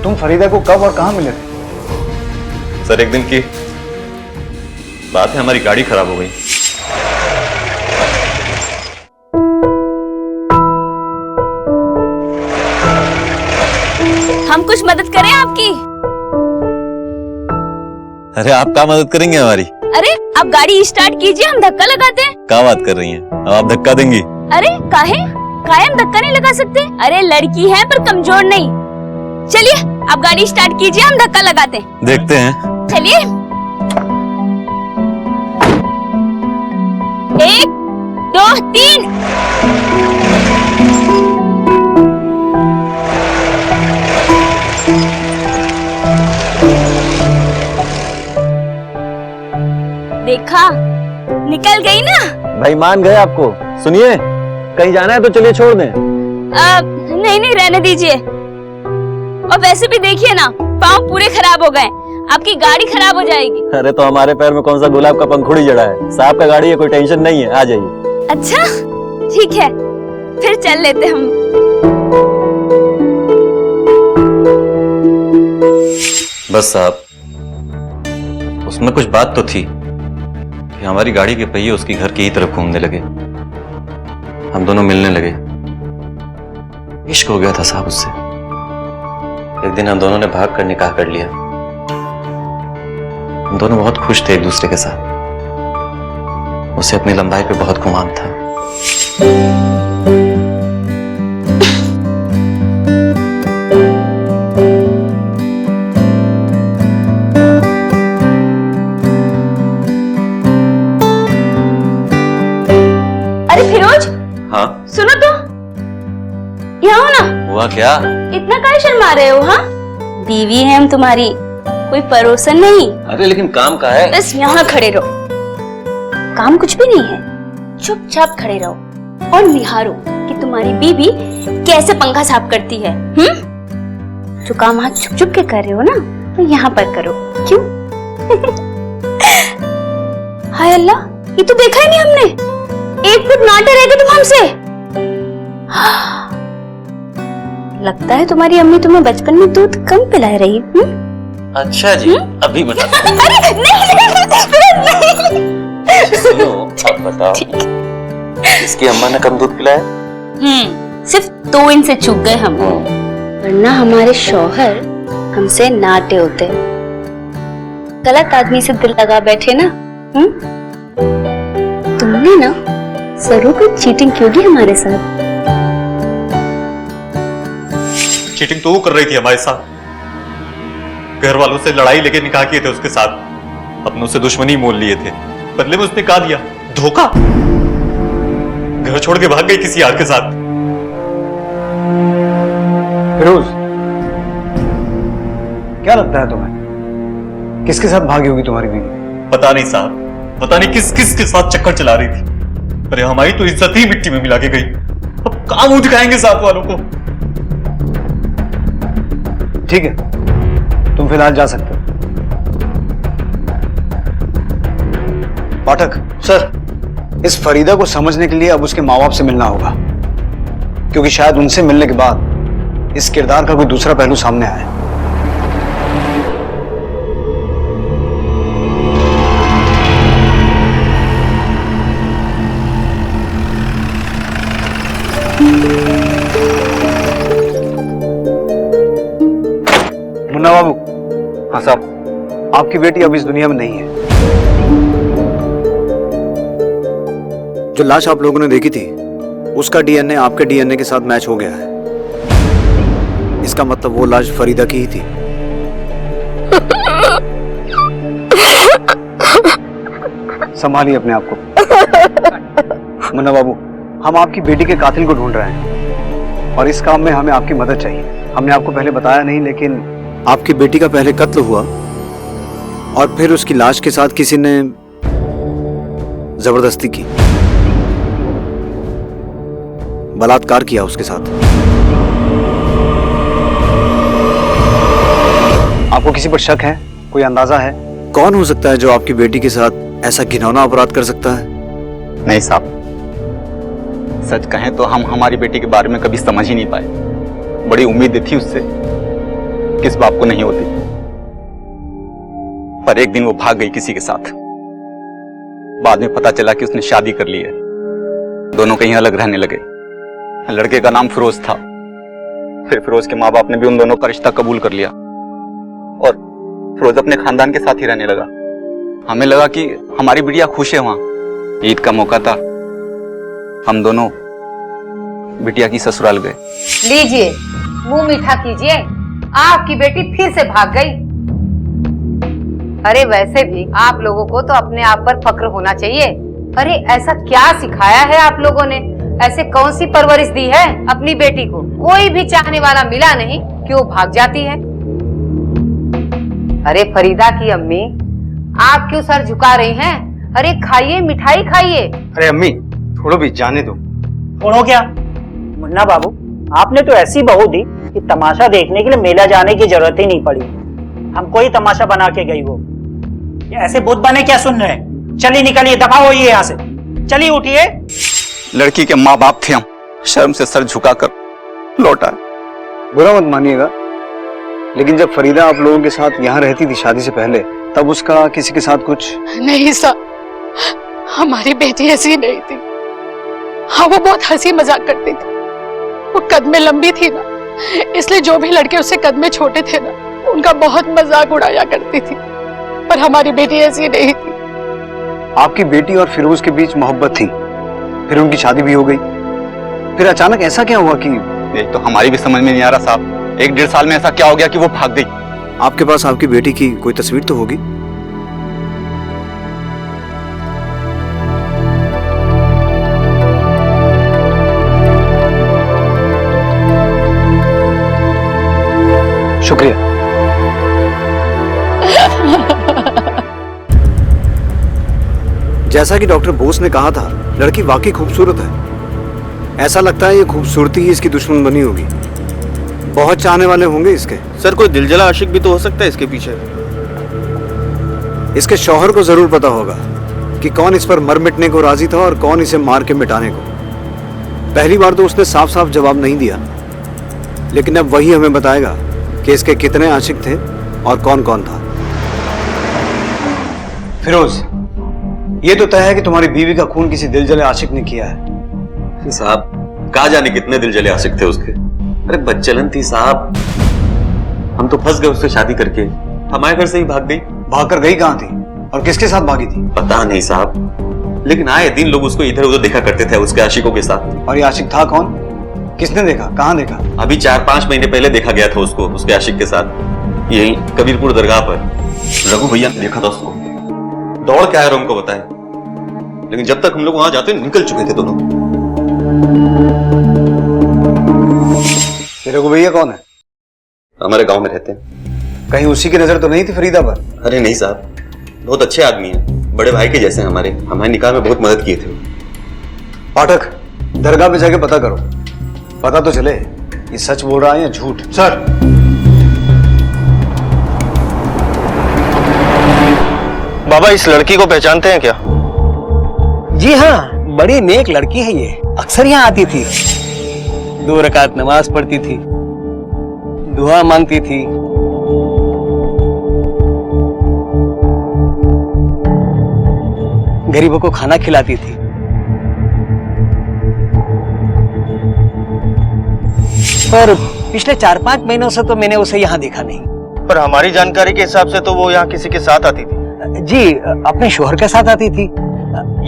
तुम फरीदा को कब और कहां मिले थे? सर, एक दिन की बात है, हमारी गाड़ी खराब हो गई। हम कुछ मदद करें आपकी? अरे आप क्या मदद करेंगे हमारी? अरे आप गाड़ी स्टार्ट कीजिए, हम धक्का लगाते हैं। क्या बात कर रही हैं? अब आप धक्का देंगी? अरे काहे हम धक्का नहीं लगा सकते? अरे लड़की है पर कमजोर नहीं। चलिए आप गाड़ी स्टार्ट कीजिए, हम धक्का लगाते हैं। देखते हैं। चलिए, 1 2 3। देखा, निकल गई ना। भाई मान गए आपको। सुनिए, कहीं जाना है तो चलिए छोड़ दें। नहीं रहने दीजिए। और वैसे भी देखिए ना, पाँव पूरे खराब हो गए, आपकी गाड़ी खराब हो जाएगी। अरे तो हमारे पैर में कौन सा गुलाब का पंखुड़ी जड़ा है? साहब का गाड़ी है, कोई टेंशन नहीं है, आ जाइए। अच्छा ठीक है, फिर चल लेते हम। बस साहब, उसमें कुछ बात तो थी कि हमारी गाड़ी के पहिए उसकी घर की ही तरफ घूमने लगे। हम दोनों मिलने लगे, इश्क हो गया था साहब उससे। एक दिन हम दोनों ने भाग कर निकाह कर लिया। हम दोनों बहुत खुश थे एक दूसरे के साथ। उसे अपनी लंबाई पे बहुत गुमान था। अरे फिरोज, हाँ सुनो तो, यहाँ हो ना। हुआ क्या? इतना काहे शर्मा रहे हो? हाँ, बीवी है हम तुम्हारी, कोई परोसन नहीं। अरे लेकिन काम का है। बस यहाँ खड़े रहो, काम कुछ भी नहीं है, चुपचाप खड़े रहो और निहारो कि तुम्हारी बीवी कैसे पंखा साफ करती है। जो काम हाथ छुप छुप के कर रहे हो ना, तो यहाँ पर करो। क्यों? हाय अल्लाह, ये तो देखा ही नहीं हमने। 1 फुट नाटे रह गए तुम हमसे। लगता है तुम्हारी अम्मी तुम्हें बचपन में दूध कम पिला रही। अच्छा जी, अभी बता। अरे नहीं। सुनो, अब बताओ, इसकी अम्मा ने कम दूध पिलाया? सिर्फ 2 इंच से चूक गए हम, वरना हमारे शौहर हमसे नाटे होते। गलत आदमी से दिल लगा बैठे ना। तुमने ना जरूर कोई चीटिंग क्यों की हमारे साथ। चीटिंग तो वो कर रही थी हमारे साथ। घर वालों से लड़ाई लेके निकाह किए थे उसके साथ, अपनों से दुश्मनी मोल लिए थे। बदले में उसने कहा दिया धोखा, घर छोड़ के भाग गई किसी यार के साथ। फिरोज, क्या लगता है तुम्हें किसके साथ भागी होगी तुम्हारी बीवी? पता नहीं साहब, पता नहीं किस किस के साथ चक्कर चला रही थी। अरे हमारी तो इज्जत ही मिट्टी में मिला के गई। अब कहां मुंह दिखाएंगे साथ वालों को? ठीक है, तुम फिलहाल जा सकते हो। पाठक सर, इस फरीदा को समझने के लिए अब उसके माँ बाप से मिलना होगा, क्योंकि शायद उनसे मिलने के बाद इस किरदार का कोई दूसरा पहलू सामने आए। आपकी बेटी अब इस दुनिया में नहीं है। जो लाश आप लोगों ने देखी थी उसका डीएनए आपके डीएनए के साथ मैच हो गया है। इसका मतलब वो लाश फरीदा की ही थी। संभालिए अपने आप को। मुन्ना बाबू, हम आपकी बेटी के कातिल को ढूंढ रहे हैं और इस काम में हमें आपकी मदद चाहिए। हमने आपको पहले बताया नहीं, लेकिन आपकी बेटी का पहले कत्ल हुआ और फिर उसकी लाश के साथ किसी ने जबरदस्ती की, बलात्कार किया उसके साथ। आपको किसी पर शक है? कोई अंदाजा है कौन हो सकता है जो आपकी बेटी के साथ ऐसा घिनौना अपराध कर सकता है? नहीं साहब, सच कहें तो हम हमारी बेटी के बारे में कभी समझ ही नहीं पाए। बड़ी उम्मीद थी उससे, किस बाप को नहीं होती। पर एक दिन वो भाग गई किसी के साथ। बाद में पता चला कि उसने शादी कर ली है। दोनों कहीं अलग रहने लगे। लड़के का नाम फिरोज था। फिर फिरोज के माँ बाप ने भी उन दोनों का रिश्ता कबूल कर लिया और फिरोज अपने खानदान के साथ ही रहने लगा। हमें लगा कि हमारी बिटिया खुश है वहां। ईद का मौका था, हम दोनों बिटिया की ससुराल गए। लीजिए, मुंह मीठा कीजिए, आपकी बेटी फिर से भाग गई। अरे वैसे भी आप लोगों को तो अपने आप पर फक्र होना चाहिए। अरे ऐसा क्या सिखाया है आप लोगों ने? ऐसे कौन सी परवरिश दी है अपनी बेटी को? कोई भी चाहने वाला मिला नहीं कि वो भाग जाती है। अरे फरीदा की अम्मी, आप क्यों सर झुका रही हैं? अरे खाइए, मिठाई खाइए। अरे अम्मी, थोड़ा भी जाने दो। छोड़ो क्या? मुन्ना बाबू, आपने तो ऐसी बहू दी कि तमाशा देखने के लिए मेला जाने की जरूरत ही नहीं पड़ी। हमको ही तमाशा बना के गई वो। ये ऐसे भूत बने क्या सुन रहे हैं? चलिए निकलिए, दफा होइए यहाँ से। चलिए उठिए। लड़की के माँ बाप थे हम, शर्म से सर झुकाकर लौटा। बुरा मत मानिएगा, लेकिन जब फरीदा आप लोगों के साथ यहाँ रहती थी शादी से पहले, तब उसका किसी के साथ कुछ? नहीं साहब, हमारी बेटी ऐसी नहीं थी। हाँ, वो बहुत हंसी मजाक करती थी। वो कद में लंबी थी ना, इसलिए जो भी लड़के उससे कद में छोटे थे ना, उनका बहुत मजाक उड़ाया करती थी। पर हमारी बेटी ऐसी नहीं थी। आपकी बेटी और फिरोज के बीच मोहब्बत थी, फिर उनकी शादी भी हो गई। फिर अचानक ऐसा क्या हुआ कि? ये तो हमारी भी समझ में नहीं आ रहा साहब। 1-1.5 साल में ऐसा क्या हो गया कि वो भाग गई? आपके पास आपकी बेटी की कोई तस्वीर तो होगी? शुक्रिया। जैसा कि डॉक्टर बोस ने कहा था, लड़की वाकई खूबसूरत है। ऐसा लगता है ये खूबसूरती ही इसकी दुश्मन बनी होगी। बहुत चाहने वाले होंगे इसके। सर, कोई दिलजला आशिक भी तो हो सकता है इसके पीछे। इसके शौहर को जरूर पता होगा कि कौन इस पर मर मिटने को राजी था और कौन इसे मार के मिटाने को। पहली बार तो उसने साफ साफ जवाब नहीं दिया, लेकिन अब वही हमें बताएगा कि इसके कितने आशिक थे और कौन कौन था। फिरोज, ये तो तय है कि तुम्हारी बीवी का खून किसी दिलजले आशिक ने किया है। साहब, कहा जाने कितने दिलजले आशिक थे उसके। अरे बच्चलन थी साहब, हम तो फंस गए उससे शादी करके। हमारे घर से ही भाग गई। भागकर गई कहाँ थी और किसके साथ भागी थी? पता नहीं साहब, लेकिन आए दिन लोग उसको इधर उधर देखा करते थे उसके आशिकों के साथ। और ये आशिक था कौन? किसने देखा? कहाँ देखा? अभी 4-5 महीने पहले देखा गया था उसको उसके आशिक के साथ, यही कबीरपुर दरगाह पर। रघु भैया ने देखा था उसको। दौड़ के आया और हमको बताया, लेकिन जब तक हम लोग वहां जाते निकल चुके थे दोनों। रघु भैया कौन है? हमारे गांव में रहते हैं। कहीं उसी की नजर तो नहीं थी फरीदा पर? अरे नहीं साहब, बहुत अच्छे आदमी हैं, बड़े भाई के जैसे हैं। हमारे निकाह में बहुत मदद किए थे। पाठक, दरगाह पे जाके पता करो, पता तो चले ये सच बोल रहा है या झूठ। सर, बाबा इस लड़की को पहचानते हैं क्या? जी हाँ, बड़ी नेक लड़की है ये। अक्सर यहाँ आती थी, 2 रकात नमाज पढ़ती थी, दुआ मांगती थी। गरीबों को खाना खिलाती थी। पर पिछले 4-5 महीनों से तो मैंने उसे यहाँ देखा नहीं। पर हमारी जानकारी के हिसाब से तो वो यहाँ किसी के साथ आती थी। जी, अपने शोहर के साथ आती थी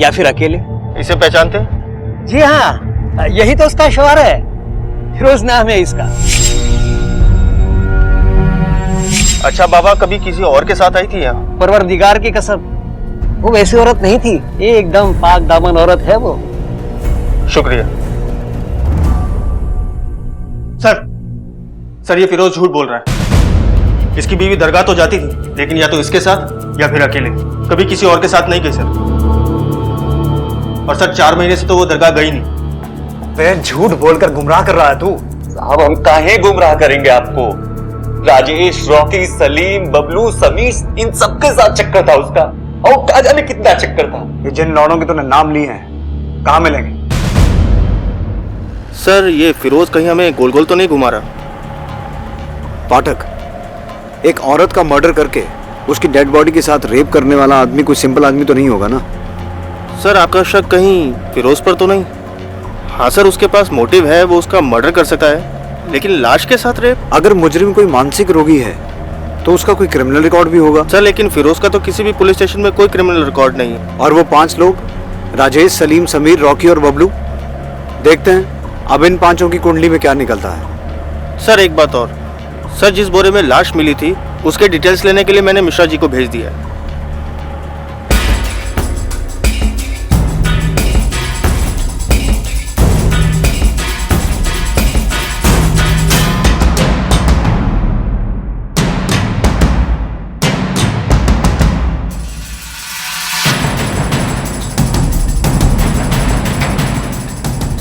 या फिर अकेले। इसे पहचानते? जी हाँ, यही तो उसका शोहर है, फिरोज नाम है इसका। अच्छा बाबा, कभी किसी और के साथ आई थी यहाँ? परवरदिगार की कसम, वो वैसी औरत नहीं थी, ये एकदम पाक दामन औरत है वो। शुक्रिया। सर ये फिरोज झूठ बोल रहा है। इसकी बीवी दरगाह तो जाती थी, लेकिन या तो इसके साथ या फिर अकेले, कभी किसी और के साथ नहीं गई सर। और सर 4 महीने से तो वो दरगाह गई नहीं। वे झूठ बोलकर गुमराह कर रहा है तू। साहब हम काहे गुमराह करेंगे आपको? राजेश, रॉकी, सलीम, बबलू, समीर, इन सबके साथ चक्कर था उसका, और कहा जाने कितना चक्कर था। ये जिन लौड़ों के तूने नाम लिए हैं, कहाँ मिलेंगे? सर ये फिरोज कहीं हमें गोल गोल तो नहीं घुमा रहा? पाठक, एक औरत का मर्डर करके उसकी डेड बॉडी के साथ रेप करने वाला आदमी कोई सिंपल आदमी तो नहीं होगा ना? सर आपका शक कहीं फिरोज पर तो नहीं? हाँ सर, उसके पास मोटिव है, वो उसका मर्डर कर सकता है, लेकिन लाश के साथ रेप? अगर मुजरिम कोई मानसिक रोगी है तो उसका कोई क्रिमिनल रिकॉर्ड भी होगा। सर लेकिन फिरोज का तो किसी भी पुलिस स्टेशन में कोई क्रिमिनल रिकॉर्ड नहीं है। और वो 5 लोग, राजेश, सलीम, समीर, रॉकी और बबलू, देखते हैं अब इन 5 की कुंडली में क्या निकलता है। सर एक बात और, सर जिस बोरे में लाश मिली थी उसके डिटेल्स लेने के लिए मैंने मिश्रा जी को भेज दिया है।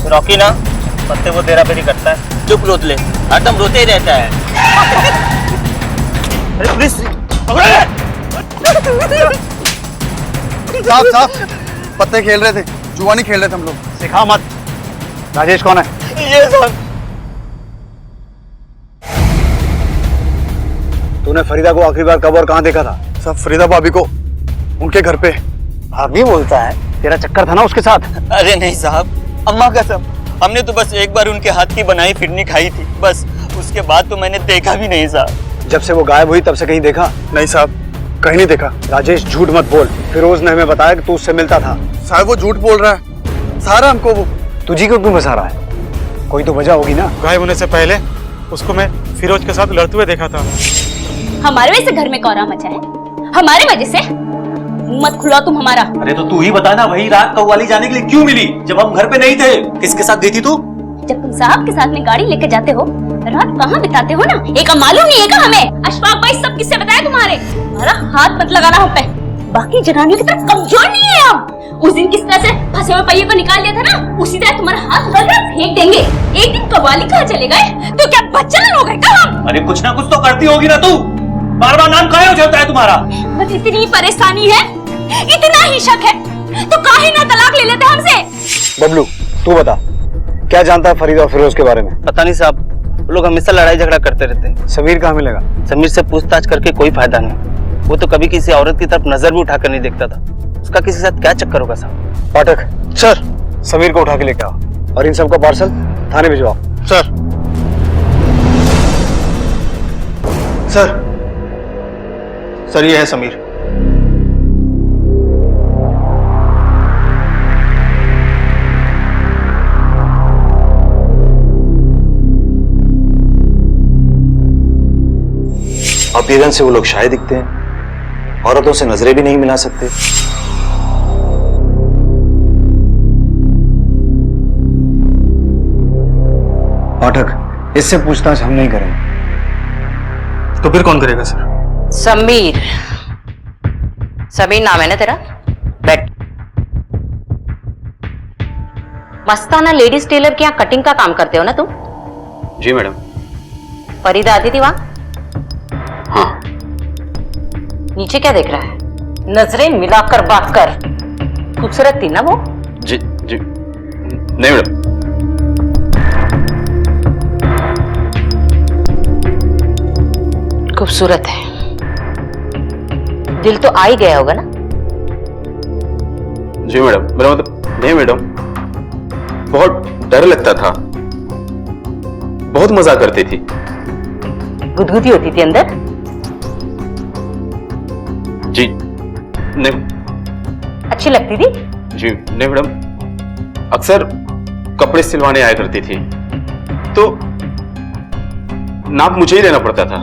रॉकी ना पत्ते वो तेरा पेरी करता है। चुप रोतले, हरदम रोते ही रहता है। अरे पुलिस! साहब, पत्ते खेल रहे थे, जुआनी खेल रहे थे हम लोग। सिखा मत। राजेश कौन है? ये सर। तूने फरीदा को आखिरी बार कब और कहाँ देखा था? सब फरीदा भाभी को उनके घर पे। भाभी बोलता है, तेरा चक्कर था ना उसके साथ? अरे नहीं साहब, अम्मा कसम, हमने तो बस एक बार उनके हाथ की बनाई फिरनी खाई थी, बस उसके बाद तो मैंने देखा भी नहीं साहब। जब से वो गायब हुई तब से कहीं देखा? नहीं साहब, कहीं नहीं देखा। राजेश झूठ मत बोल, फिरोज ने हमें बताया कि तू उससे मिलता था। साहब वो झूठ बोल रहा है, सारा हमको वो। तुझी को क्यों फंसा रहा है? कोई तो वजह होगी ना। गायब होने से पहले उसको मैं फिरोज के साथ लड़ते हुए देखा था। हमारे वजह से घर में कौरा मचा है, हमारे वजह से? मत खुलाओ तुम हमारा। अरे तो तू ही बता ना, वही रात कव्वाली जाने के लिए क्यों मिली जब हम घर पे नहीं थे? किसके साथ गई थी तू? जब तुम साहब के साथ में गाड़ी लेके जाते हो, रात कहाँ बिताते हो ना, एक मालूम नहीं है क्या हमें? अशफाक भाई सब किससे बताया तुम्हारे? हमारा हाथ मत लगाना हम पे, बाकी जनानियों की तरह कमजोर नहीं है हम। उस दिन किस तरह से फंसे हुए पहिए को निकाल लिया था ना, उसी तरह तुम्हारा हाथ वगैरह फेंक देंगे। एक दिन कव्वाली कहाँ चले गए तो क्या बच्चा हो गए क्या हम? अरे कुछ ना कुछ तो करती होगी ना तू, बार बार नाम काहे उछलता है तुम्हारा? बस इतनी परेशानी है, इतना ही शक है तो काहे ना तलाक ले लेते हमसे? बबलू तू बता, क्या जानता है फरीदा और फिरोज के बारे में? पता नहीं साहब, वो लोग हमेशा लड़ाई झगड़ा करते रहते हैं। समीर कहाँ मिलेगा? समीर से पूछताछ करके कोई फायदा नहीं, वो तो कभी किसी औरत की तरफ नजर भी उठाकर नहीं देखता था। उसका किसी साथ क्या चक्कर होगा साहब? पाठक सर, समीर को उठा के लेके आओ और इन सबका पार्सल थाने भिजवाओ। सर सर सर ये है समीर। अपीयरेंस से वो लोग शायद दिखते हैं, औरतों से नजरें भी नहीं मिला सकते। पाठक इससे पूछताछ हम नहीं करेंगे। तो फिर कौन करेगा सर? समीर, समीर नाम है ना तेरा? बैठ। मस्ताना लेडीज टेलर के यहाँ कटिंग का काम करते हो ना तुम? जी मैडम। फरीदा आती थी वहां? हाँ। नीचे क्या देख रहा है? नजरें मिलाकर बात कर। खूबसूरत थी ना वो? जी जी नहीं मैडम। खूबसूरत है, दिल तो आ ही गया होगा ना? जी मैडम, मेरा मतलब नहीं मैडम, बहुत डर लगता था, बहुत मजा करती थी। गुदगुदी होती थी अंदर? नहीं। अच्छी लगती थी? जी नहीं मैडम, अक्सर कपड़े सिलवाने आया करती थी तो नाप मुझे ही लेना पड़ता था।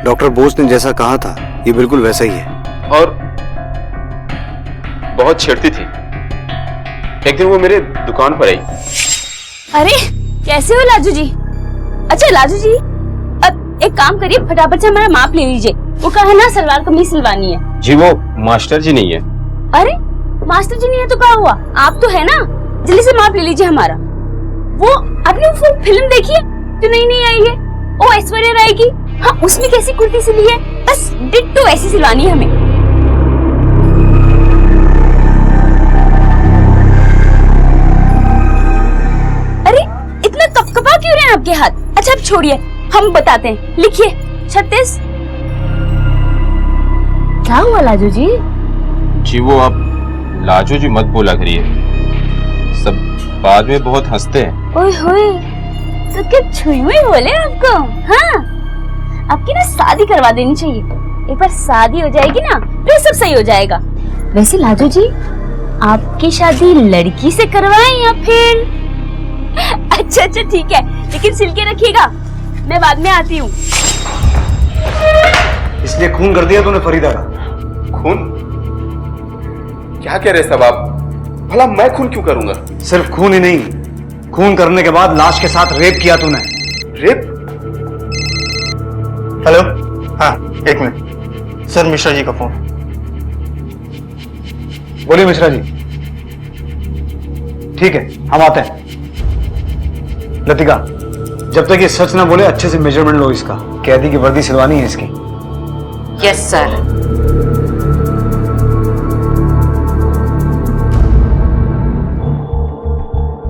डॉक्टर बोस ने जैसा कहा था ये बिल्कुल वैसा ही है। और बहुत छेड़ती थी। एक दिन वो मेरे दुकान पर आई। अरे कैसे हो लाजू जी? अच्छा लाजू जी, अब एक काम करिए, फटाफट से हमारा माप ले लीजिए। वो कहा ना सलवार कमीज सिलवानी है। जी वो मास्टर जी नहीं है। अरे मास्टर जी नहीं है तो क्या हुआ, आप तो है ना, जल्दी से माप ले लीजिए हमारा। वो आपने वो फिल्म देखी है जो नई आई है, ओ ऐश्वर्या राय की? हाँ, उसमें कैसी कुर्ती सिली है, बस डिट्टो ऐसी सिलवानी है हमें। अरे इतना कपकपा क्यों रहे हैं आपके हाथ? अच्छा अब छोड़िए, हम बताते हैं, लिखिए 36। क्या हुआ लाजू जी? जी वो आप लाजू जी मत बोला करिए, सब बाद में बहुत हंसते हैं। ओए होए, तो क्या छुई हुई बोले आपको? हाँ, आपकी ना शादी करवा देनी चाहिए। एक बार शादी हो जाएगी ना फिर सब सही हो जाएगा। वैसे लाजू जी, आपकी शादी लड़की से करवाएं या फिर? अच्छा अच्छा ठीक है, लेकिन सिल के रखिएगा, मैं बाद में आती हूँ। इसलिए खून कर दिया तूने फरीदा का? खून? क्या कह रहे साहब आप? भला मैं खून क्यों करूंगा? सिर्फ खून ही नहीं, खून करने के बाद लाश के साथ रेप किया तूने। रेप? हेलो, हाँ एक मिनट सर, मिश्रा जी का फोन। बोलिए मिश्रा जी। ठीक है हम आते हैं। लतिका, जब तक ये सच ना बोले अच्छे से मेजरमेंट लो इसका, कैदी की वर्दी सिलवानी है इसकी। Yes sir.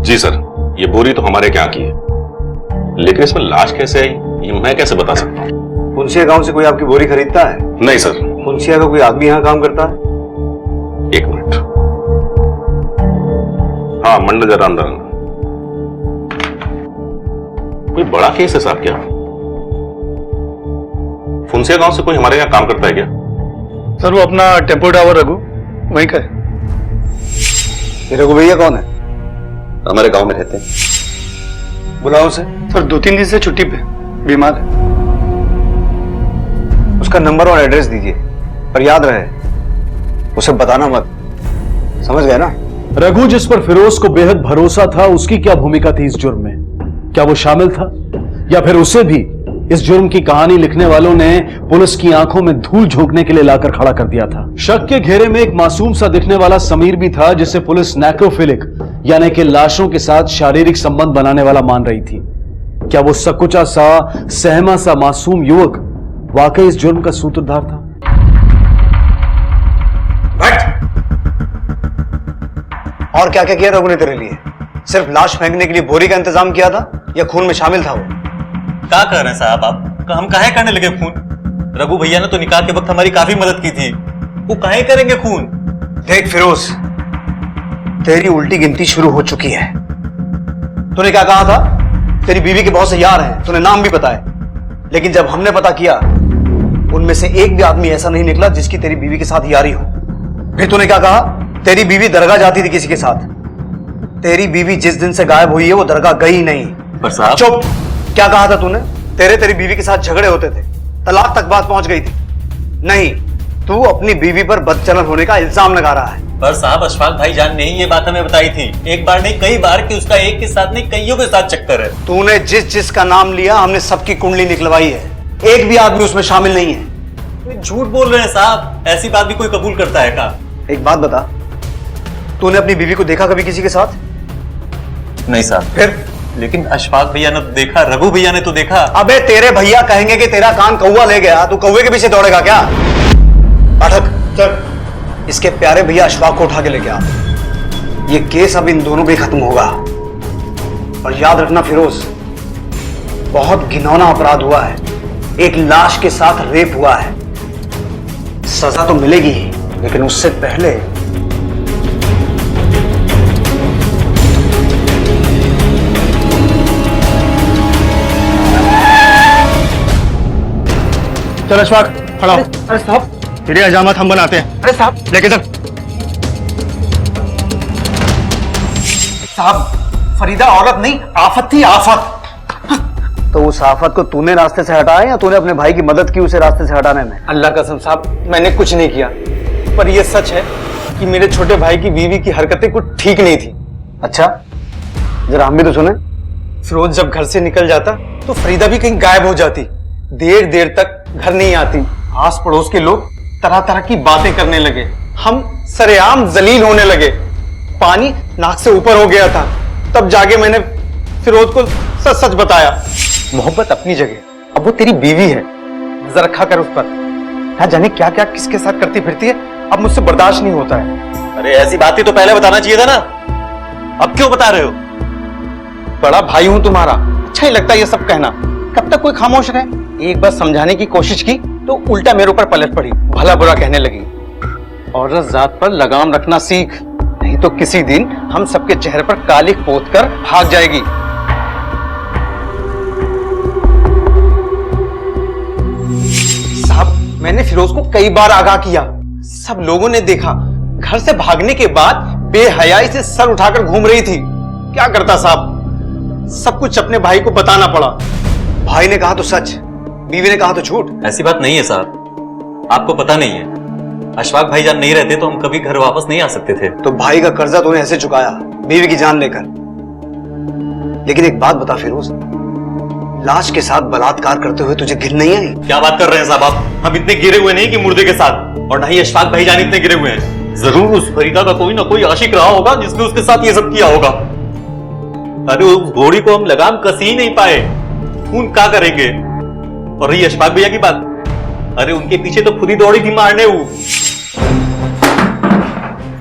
जी सर, ये बोरी तो हमारे क्या की है, लेकिन इसमें लाश कैसे आई ये मैं कैसे बता सकता हूँ? पुंसिया गांव से कोई आपकी बोरी खरीदता है? नहीं सर। पुंसिया का कोई आदमी यहाँ काम करता है? एक मिनट, हाँ मंडल जरा अंदर आना। कोई बड़ा केस है साहब क्या? फुंसिया गांव से कोई हमारे यहाँ काम करता है क्या? सर वो अपना टेम्पो ड्राइवर रघु, वहीं का है। ये रघु भैया कौन है? हमारे गांव में रहते हैं। बुलाओ उसे। सर 2-3 दिन से छुट्टी पे, बीमार है। उसका नंबर और एड्रेस दीजिए, पर याद रहे उसे बताना मत, समझ गए ना? रघु जिस पर फिरोज को बेहद भरोसा था, उसकी क्या भूमिका थी इस जुर्म में? क्या वो शामिल था या फिर उसे भी इस जुर्म की कहानी लिखने वालों ने पुलिस की आंखों में धूल झोंकने के लिए लाकर खड़ा कर दिया था? शक के घेरे में एक मासूम सा दिखने वाला समीर भी था, जिसे पुलिस नेक्रोफिलिक यानी कि लाशों के साथ शारीरिक संबंध बनाने वाला मान रही थी। क्या वो सकुचा सा, सहमा सा मासूम युवक वाकई इस जुर्म का सूत्रधार था? और क्या क्या किया रघु ने तेरे लिए? सिर्फ लाश फेंकने के लिए बोरी का इंतजाम किया था या खून में शामिल था वो? क्या कर रहे हैं साहब आप? हम काहे करने लगे खून? रघु भैया ने तो निकाह के वक्त हमारी काफी मदद की थी, वो काहे करेंगे खून? देख फिरोज, तेरी उल्टी गिनती शुरू हो चुकी है। तूने क्या कहा था? तेरी बीवी के बहुत से यार हैं, तूने नाम भी बताए, लेकिन जब हमने पता किया उनमें से एक भी आदमी ऐसा नहीं निकला जिसकी तेरी बीवी के साथ यारी हो। फिर तूने क्या कहा? तेरी बीवी दरगाह जाती थी किसी के साथ। तेरी बीवी जिस दिन से गायब हुई है वो दरगाह गई नहीं। पर साहब। चुप! क्या कहा था तूने? तेरी बीवी के साथ झगड़े होते थे, तलाक तक बात पहुंच गई थी। नहीं, तू अपनी बीवी पर बदचलन होने का इल्जाम लगा रहा है। पर साहब अशफाक भाईजान ने ही ये बात हमें बताई थी, एक बार नहीं कई बार, कि उसका एक के साथ नहीं कईयों के साथ चक्कर है। तूने जिसका नाम लिया हमने सबकी कुंडली निकलवाई है, एक भी आदमी उसमें शामिल नहीं है। झूठ बोल रहे हैं साहब, ऐसी बात भी कोई कबूल करता है क्या? एक बात बता, तूने अपनी बीवी को देखा कभी किसी के साथ? नहीं साहब। फिर? लेकिन अशफाक भैया ने तो देखा, रघु भैया ने तो देखा। अबे तेरे भैया कहेंगे कि तेरा कान कौवा ले गया, तू कौवे के पीछे दौड़ेगा क्या? पाठक चल, इसके प्यारे भैया अशफाक को उठा के लेके आ। ये केस अब इन दोनों पे खत्म होगा। और याद रखना फिरोज, बहुत घिनौना अपराध हुआ है, एक लाश के साथ रेप हुआ है। सजा तो मिलेगी ही, लेकिन उससे पहले चल अशफाक खड़ा हो। अरे साहब तेरे हजामत हम बनाते हैं। अरे साहब लेके चल। साहब फरीदा औरत नहीं, आफत थी, आफत। तो उस आफत को तूने रास्ते से हटाया या तूने अपने भाई की मदद की उसे रास्ते से हटाने में? अल्लाह कसम साहब, मैंने कुछ नहीं किया, पर यह सच है कि मेरे छोटे भाई की बीवी की हरकतें कुछ ठीक नहीं थी। अच्छा, जरा हम भी तो सुने। फिरोज जब घर से निकल जाता तो फरीदा भी कहीं गायब हो जाती, देर देर तक घर नहीं आती। आस पड़ोस के लोग तरह तरह की बातें करने लगे, हम सरेआम जलील होने लगे, पानी नाक से ऊपर हो गया था। तब जाके मैंने फिरोज को सच सच बताया। मोहब्बत अपनी जगह, अब वो तेरी बीवी है, नजर रखा कर उस पर। ना जाने क्या क्या किसके साथ करती फिरती है, अब मुझसे बर्दाश्त नहीं होता है। अरे ऐसी बातें तो पहले बताना चाहिए था ना, अब क्यों बता रहे हो? बड़ा भाई हूं तुम्हारा, अच्छा ही लगता है ये सब कहना। कब तक कोई खामोश रहे? एक बार समझाने की कोशिश की तो उल्टा मेरे ऊपर पलट पड़ी, भला बुरा कहने लगी। औरत जात पर लगाम रखना सीख, नहीं तो किसी दिन हम सबके चेहरे पर कालिख पोत कर भाग जाएगी। साहब, मैंने फिरोज को कई बार आगाह किया, सब लोगों ने देखा। घर से भागने के बाद बेहयाई से सर उठाकर घूम रही थी। क्या करता साहब, सब कुछ अपने भाई को बताना पड़ा। भाई ने कहा तो सच, बीवी ने कहा तो झूठ। ऐसी बात नहीं है साहब, आपको पता नहीं है, अशफाक भाईजान नहीं रहते तो हम कभी घर वापस नहीं आ सकते थे। तो भाई का कर्जा तूने ऐसे चुकाया, बीवी की जान लेकर। लेकिन एक बात बता फिरोज, लाश के साथ बलात्कार करते हुए तुझे घिन नहीं आई? क्या बात कर रहे हैं साहब आप? हम इतने गिरे हुए नहीं कि मुर्दे के साथ, और ना ही अशफाक भाईजान इतने गिरे हुए हैं। जरूर उस फरीदा का कोई ना कोई आशिक रहा होगा जिसने उसके साथ ये सब किया होगा। अरे उस घोड़ी को हम लगाम कस ही नहीं पाए, खून क्या करेंगे? और रही अशफाक भैया की बात, अरे उनके पीछे तो खुद ही दौड़ी थी मारने वो।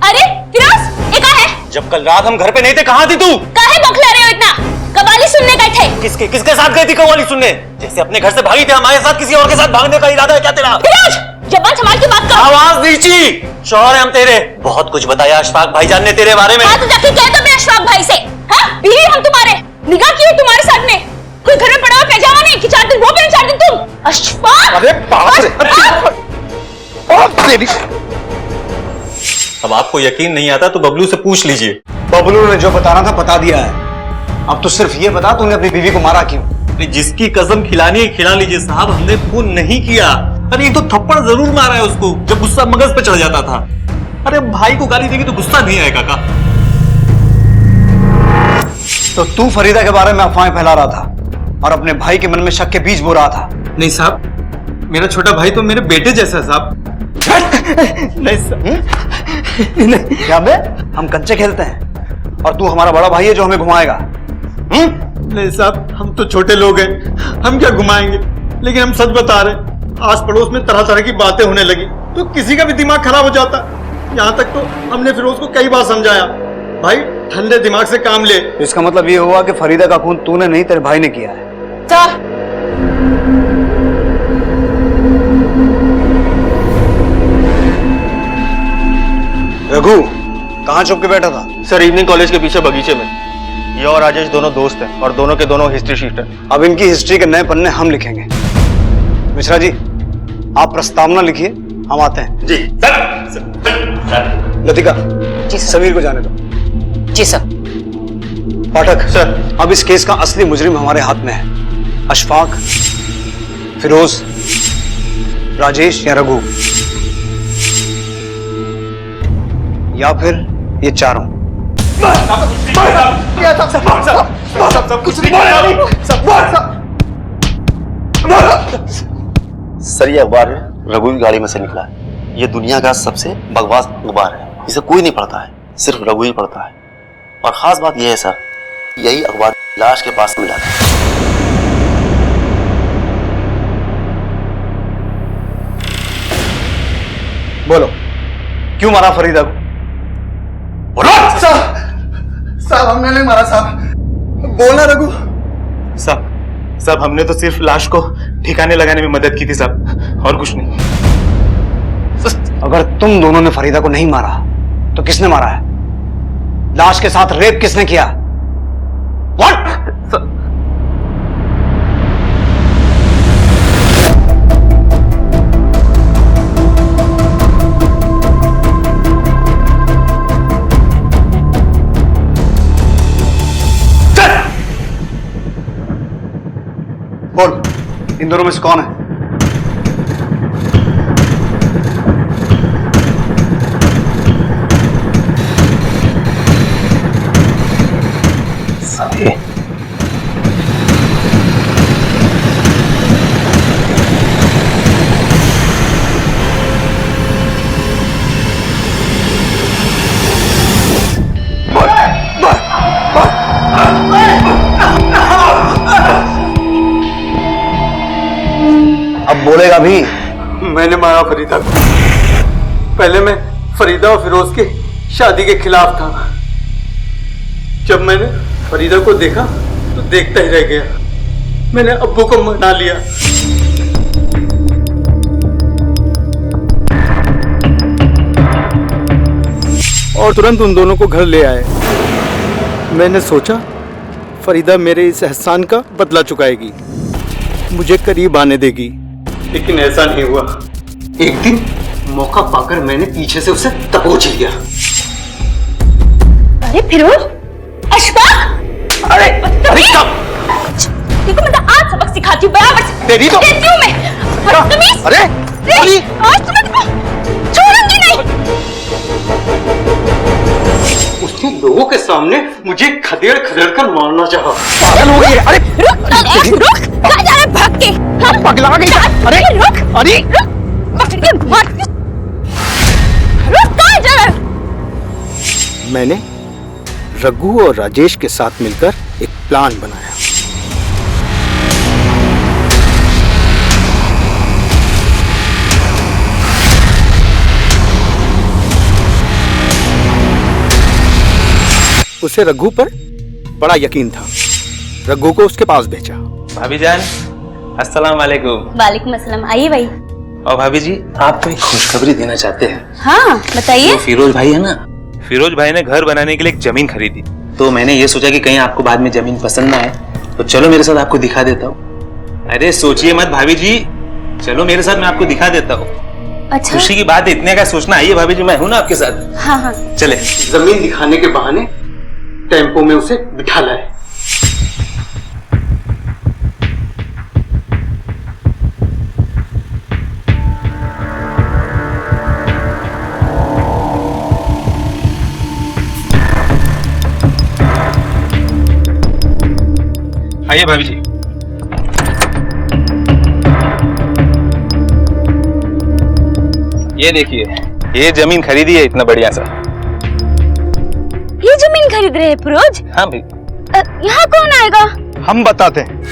अरे फिरोज, ये कहाँ है? जब कल रात हम घर पे नहीं थे, कहाँ थी तू? काहे बौखला रहे हो इतना? कवाली सुनने गए थे। किसके साथ गई थी कव्वाली सुनने? जैसे अपने घर से भागी थे, हमारे साथ किसी और के साथ भागने का इरादा है क्या तेरा? फिरोज, जबान संभाल के बात कर। आवाज नीची, शौहर है हम तेरे। बहुत कुछ बताया अशफाक भाईजान ने तेरे बारे में। हाँ तो जाके कह दो मैं अशफाक भाई से। हाँ, बीवी हम तुम्हारे, निगाह की है तुम्हारे साथ में। कोई घर में पड़ा हुआ पैजामा नहीं कि 4 दिन वो पहन 4 दिन तुम। अशफाक! अरे बाप रे! अब आपको यकीन नहीं आता तो बबलू से पूछ लीजिए। बबलू ने जो बताना था बता दिया है, अब तो सिर्फ ये बता तूने अपनी बीवी को मारा क्यों? जिसकी कसम खिलानी है खिला लीजिए साहब, हमने खून नहीं किया। अरे ये तो थप्पड़ जरूर मारा है उसको जब गुस्सा मगज पे चढ़ जाता था। अरे भाई को गाली देगी तो गुस्सा नहीं आएगा का? तो तू फरीदा के बारे में अफवाहें फैला रहा था और अपने भाई के मन में शक के बीज बो रहा था। नहीं साहब, मेरा छोटा भाई तो मेरे बेटे जैसा है साहब। नहीं साहब। क्या बे, हम कंचे खेलते हैं और तू हमारा बड़ा भाई है जो हमें घुमाएगा? नहीं साहब, हम तो छोटे लोग हैं, हम क्या घुमाएंगे। लेकिन हम सच बता रहे, आस पड़ोस में तरह तरह की बातें होने लगी तो किसी का भी दिमाग खराब हो जाता। यहाँ तक तो हमने फिरोज को कई बार समझाया, भाई ठंडे दिमाग से काम ले। इसका मतलब ये हुआ कि फरीदा का खून तूने नहीं तेरे भाई ने किया है। रघु कहाँ छुप के बैठा था? सर, इवनिंग कॉलेज के पीछे बगीचे में। ये और राजेश दोनों दोस्त हैं और दोनों के दोनों हिस्ट्री शीटर। अब इनकी हिस्ट्री के नए पन्ने हम लिखेंगे। मिश्रा जी, आप प्रस्तावना लिखिए, हम आते हैं। जी सर। लतिका जी समीर को जाने दो। जी सर। पाठक सर, अब इस केस का असली मुजरिम हमारे हाथ में है। अशफाक, फिरोज, राजेश या रघु, या फिर ये चारों। सर, ये अखबार रघु की गाड़ी में से निकला है। ये दुनिया का सबसे बकवास अखबार है, इसे कोई नहीं पढ़ता है, सिर्फ रघु ही पढ़ता है। और खास बात यह है सर, यही अखबार लाश के पास मिला था। बोलो, क्यों मारा फरीदा को? साहब, हमने नहीं मारा साहब। बोलना रघु। साहब, हमने तो सिर्फ लाश को ठिकाने लगाने में मदद की थी साहब, और कुछ नहीं। अगर तुम दोनों ने फरीदा को नहीं मारा तो किसने मारा है? लाश के साथ रेप किसने किया? व्हाट? इन दोनों में से कौन है? अब बोलेगा भी। मैंने मारा फरीदा को। पहले मैं फरीदा और फिरोज की शादी के खिलाफ था। जब मैंने फरीदा को देखा तो देखता ही रह गया। मैंने अब्बू को मना लिया। और तुरंत उन दोनों को घर ले आए। मैंने सोचा फरीदा मेरे इस एहसान का बदला चुकाएगी, मुझे करीब आने देगी, लेकिन ऐसा नहीं हुआ। एक दिन मौका पाकर मैंने पीछे से उसे दबोच लिया। अरे फिरोज, अशफाक, अरे देखो मैं तो आज सबक सिखाती हूँ बराबर से। तेरी तो देती हूँ मैं। तमीज। अरे आज तुम्हें छोड़ूंगी नहीं। उसने लोगों के सामने मुझे खदेड़ खदेड़ कर मारना चाहा। पागल हो गई है। अरे रुक, कहाँ जा रहा है भाग के? हाँ? पगला गई। अरे रुक, अरे पकड़ के मार। रुक, कहाँ जा रहा है? मैंने रघु और राजेश के साथ मिलकर एक प्लान बनाया। उसे रघु पर बड़ा यकीन था। रघु को उसके पास भेजा। भाभी जान, अस्सलाम वालेकुम। वालेकुम अस्सलाम। आइए भाई। और भाभी जी, आपको एक खुशखबरी देना चाहते हैं। हाँ बताइए। वो फिरोज भाई है ना, फिरोज भाई ने घर बनाने के लिए एक जमीन खरीदी। तो मैंने ये सोचा कि कहीं आपको बाद में जमीन पसंद ना आए, तो चलो मेरे साथ आपको दिखा देता हूँ। अरे सोचिए मत भाभी जी, चलो मेरे साथ, मैं आपको दिखा देता हूँ। अच्छा खुशी की बात है, इतने का सोचना। आइए भाभी जी, मैं हूं ना आपके साथ। हाँ हाँ चले। जमीन दिखाने के बहाने टेम्पो में उसे बिठा लाए। आइए भाभी जी। ये देखिए, ये जमीन खरीदी है इतना बढ़िया सा। ये जमीन खरीद रहे हैं फिरोज? हाँ भाई। यहाँ कौन आएगा? हम बताते हैं।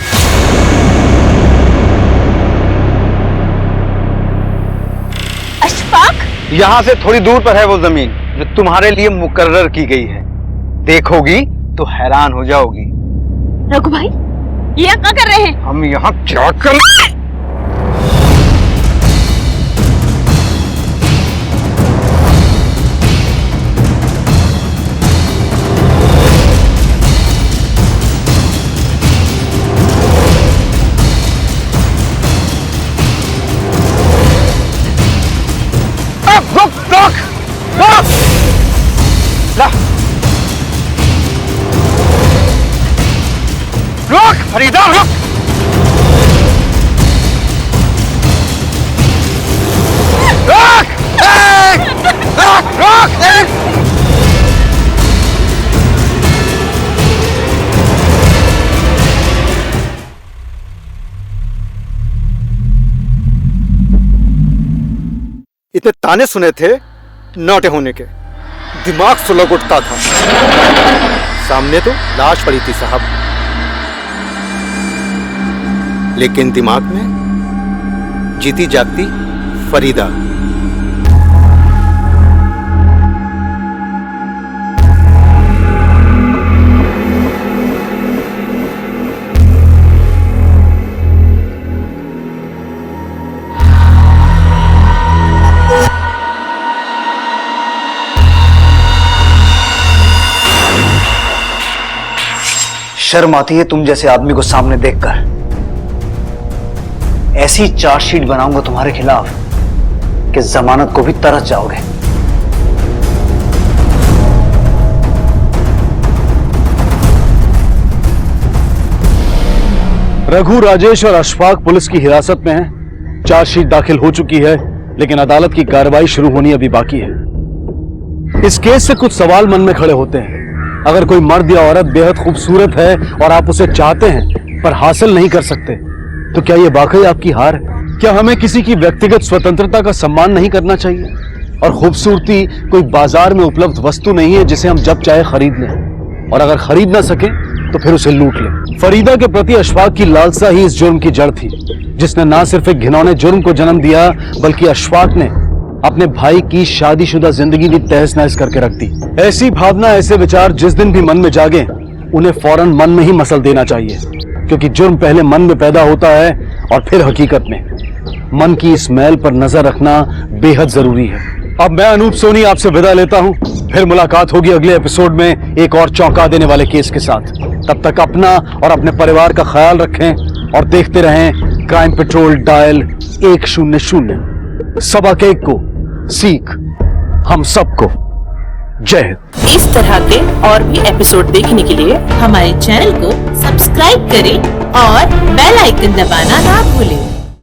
अशफाक, यहाँ से थोड़ी दूर पर है वो जमीन जो तुम्हारे लिए मुकर्रर की गई है। देखोगी तो हैरान हो जाओगी। रघु भाई, ये क्या कर रहे हैं? हम यहाँ क्या कर रुक फरीदा, रुक। रुक, रुक, रुक। इतने ताने सुने थे नौटे होने के, दिमाग सुलग उठता था। सामने तो लाश पड़ी थी साहब, लेकिन दिमाग में जीती जागती फरीदा। शर्म आती है तुम जैसे आदमी को सामने देखकर। ऐसी चार्जशीट बनाऊंगा तुम्हारे खिलाफ कि जमानत को भी तरस जाओगे। रघु, राजेश और अशफाक पुलिस की हिरासत में हैं। चार्जशीट दाखिल हो चुकी है, लेकिन अदालत की कार्रवाई शुरू होनी अभी बाकी है। इस केस से कुछ सवाल मन में खड़े होते हैं। अगर कोई मर्द या औरत बेहद खूबसूरत है और आप उसे चाहते हैं पर हासिल नहीं कर सकते, तो क्या यह वाकई आपकी हार है? क्या हमें किसी की व्यक्तिगत स्वतंत्रता का सम्मान नहीं करना चाहिए? और खूबसूरती कोई बाजार में उपलब्ध वस्तु नहीं है जिसे हम जब चाहे खरीद लें, और अगर खरीद ना सके तो फिर उसे लूट लें। फरीदा के प्रति अशफाक की लालसा ही इस जुर्म की जड़ थी, जिसने ना सिर्फ एक घिनौने जुर्म को जन्म दिया, बल्कि अशफाक ने अपने भाई की शादीशुदा जिंदगी भी तहस नहस करके रख दी। ऐसी भावना, ऐसे विचार जिस दिन भी मन में जागे, उन्हें फौरन मन में ही मसल देना चाहिए, क्योंकि जुर्म पहले मन में पैदा होता है और फिर हकीकत में। मन की इस मैल पर नजर रखना बेहद जरूरी है। अब मैं अनूप सोनी आपसे विदा लेता हूं। फिर मुलाकात होगी अगले एपिसोड में एक और चौंका देने वाले केस के साथ। तब तक अपना और अपने परिवार का ख्याल रखें और देखते रहें क्राइम पेट्रोल डायल 100। सबा केक को सीख हम सबको। जय हिंद। इस तरह के और भी एपिसोड देखने के लिए हमारे चैनल को सब्सक्राइब करें और बेल आइकन दबाना ना भूलें।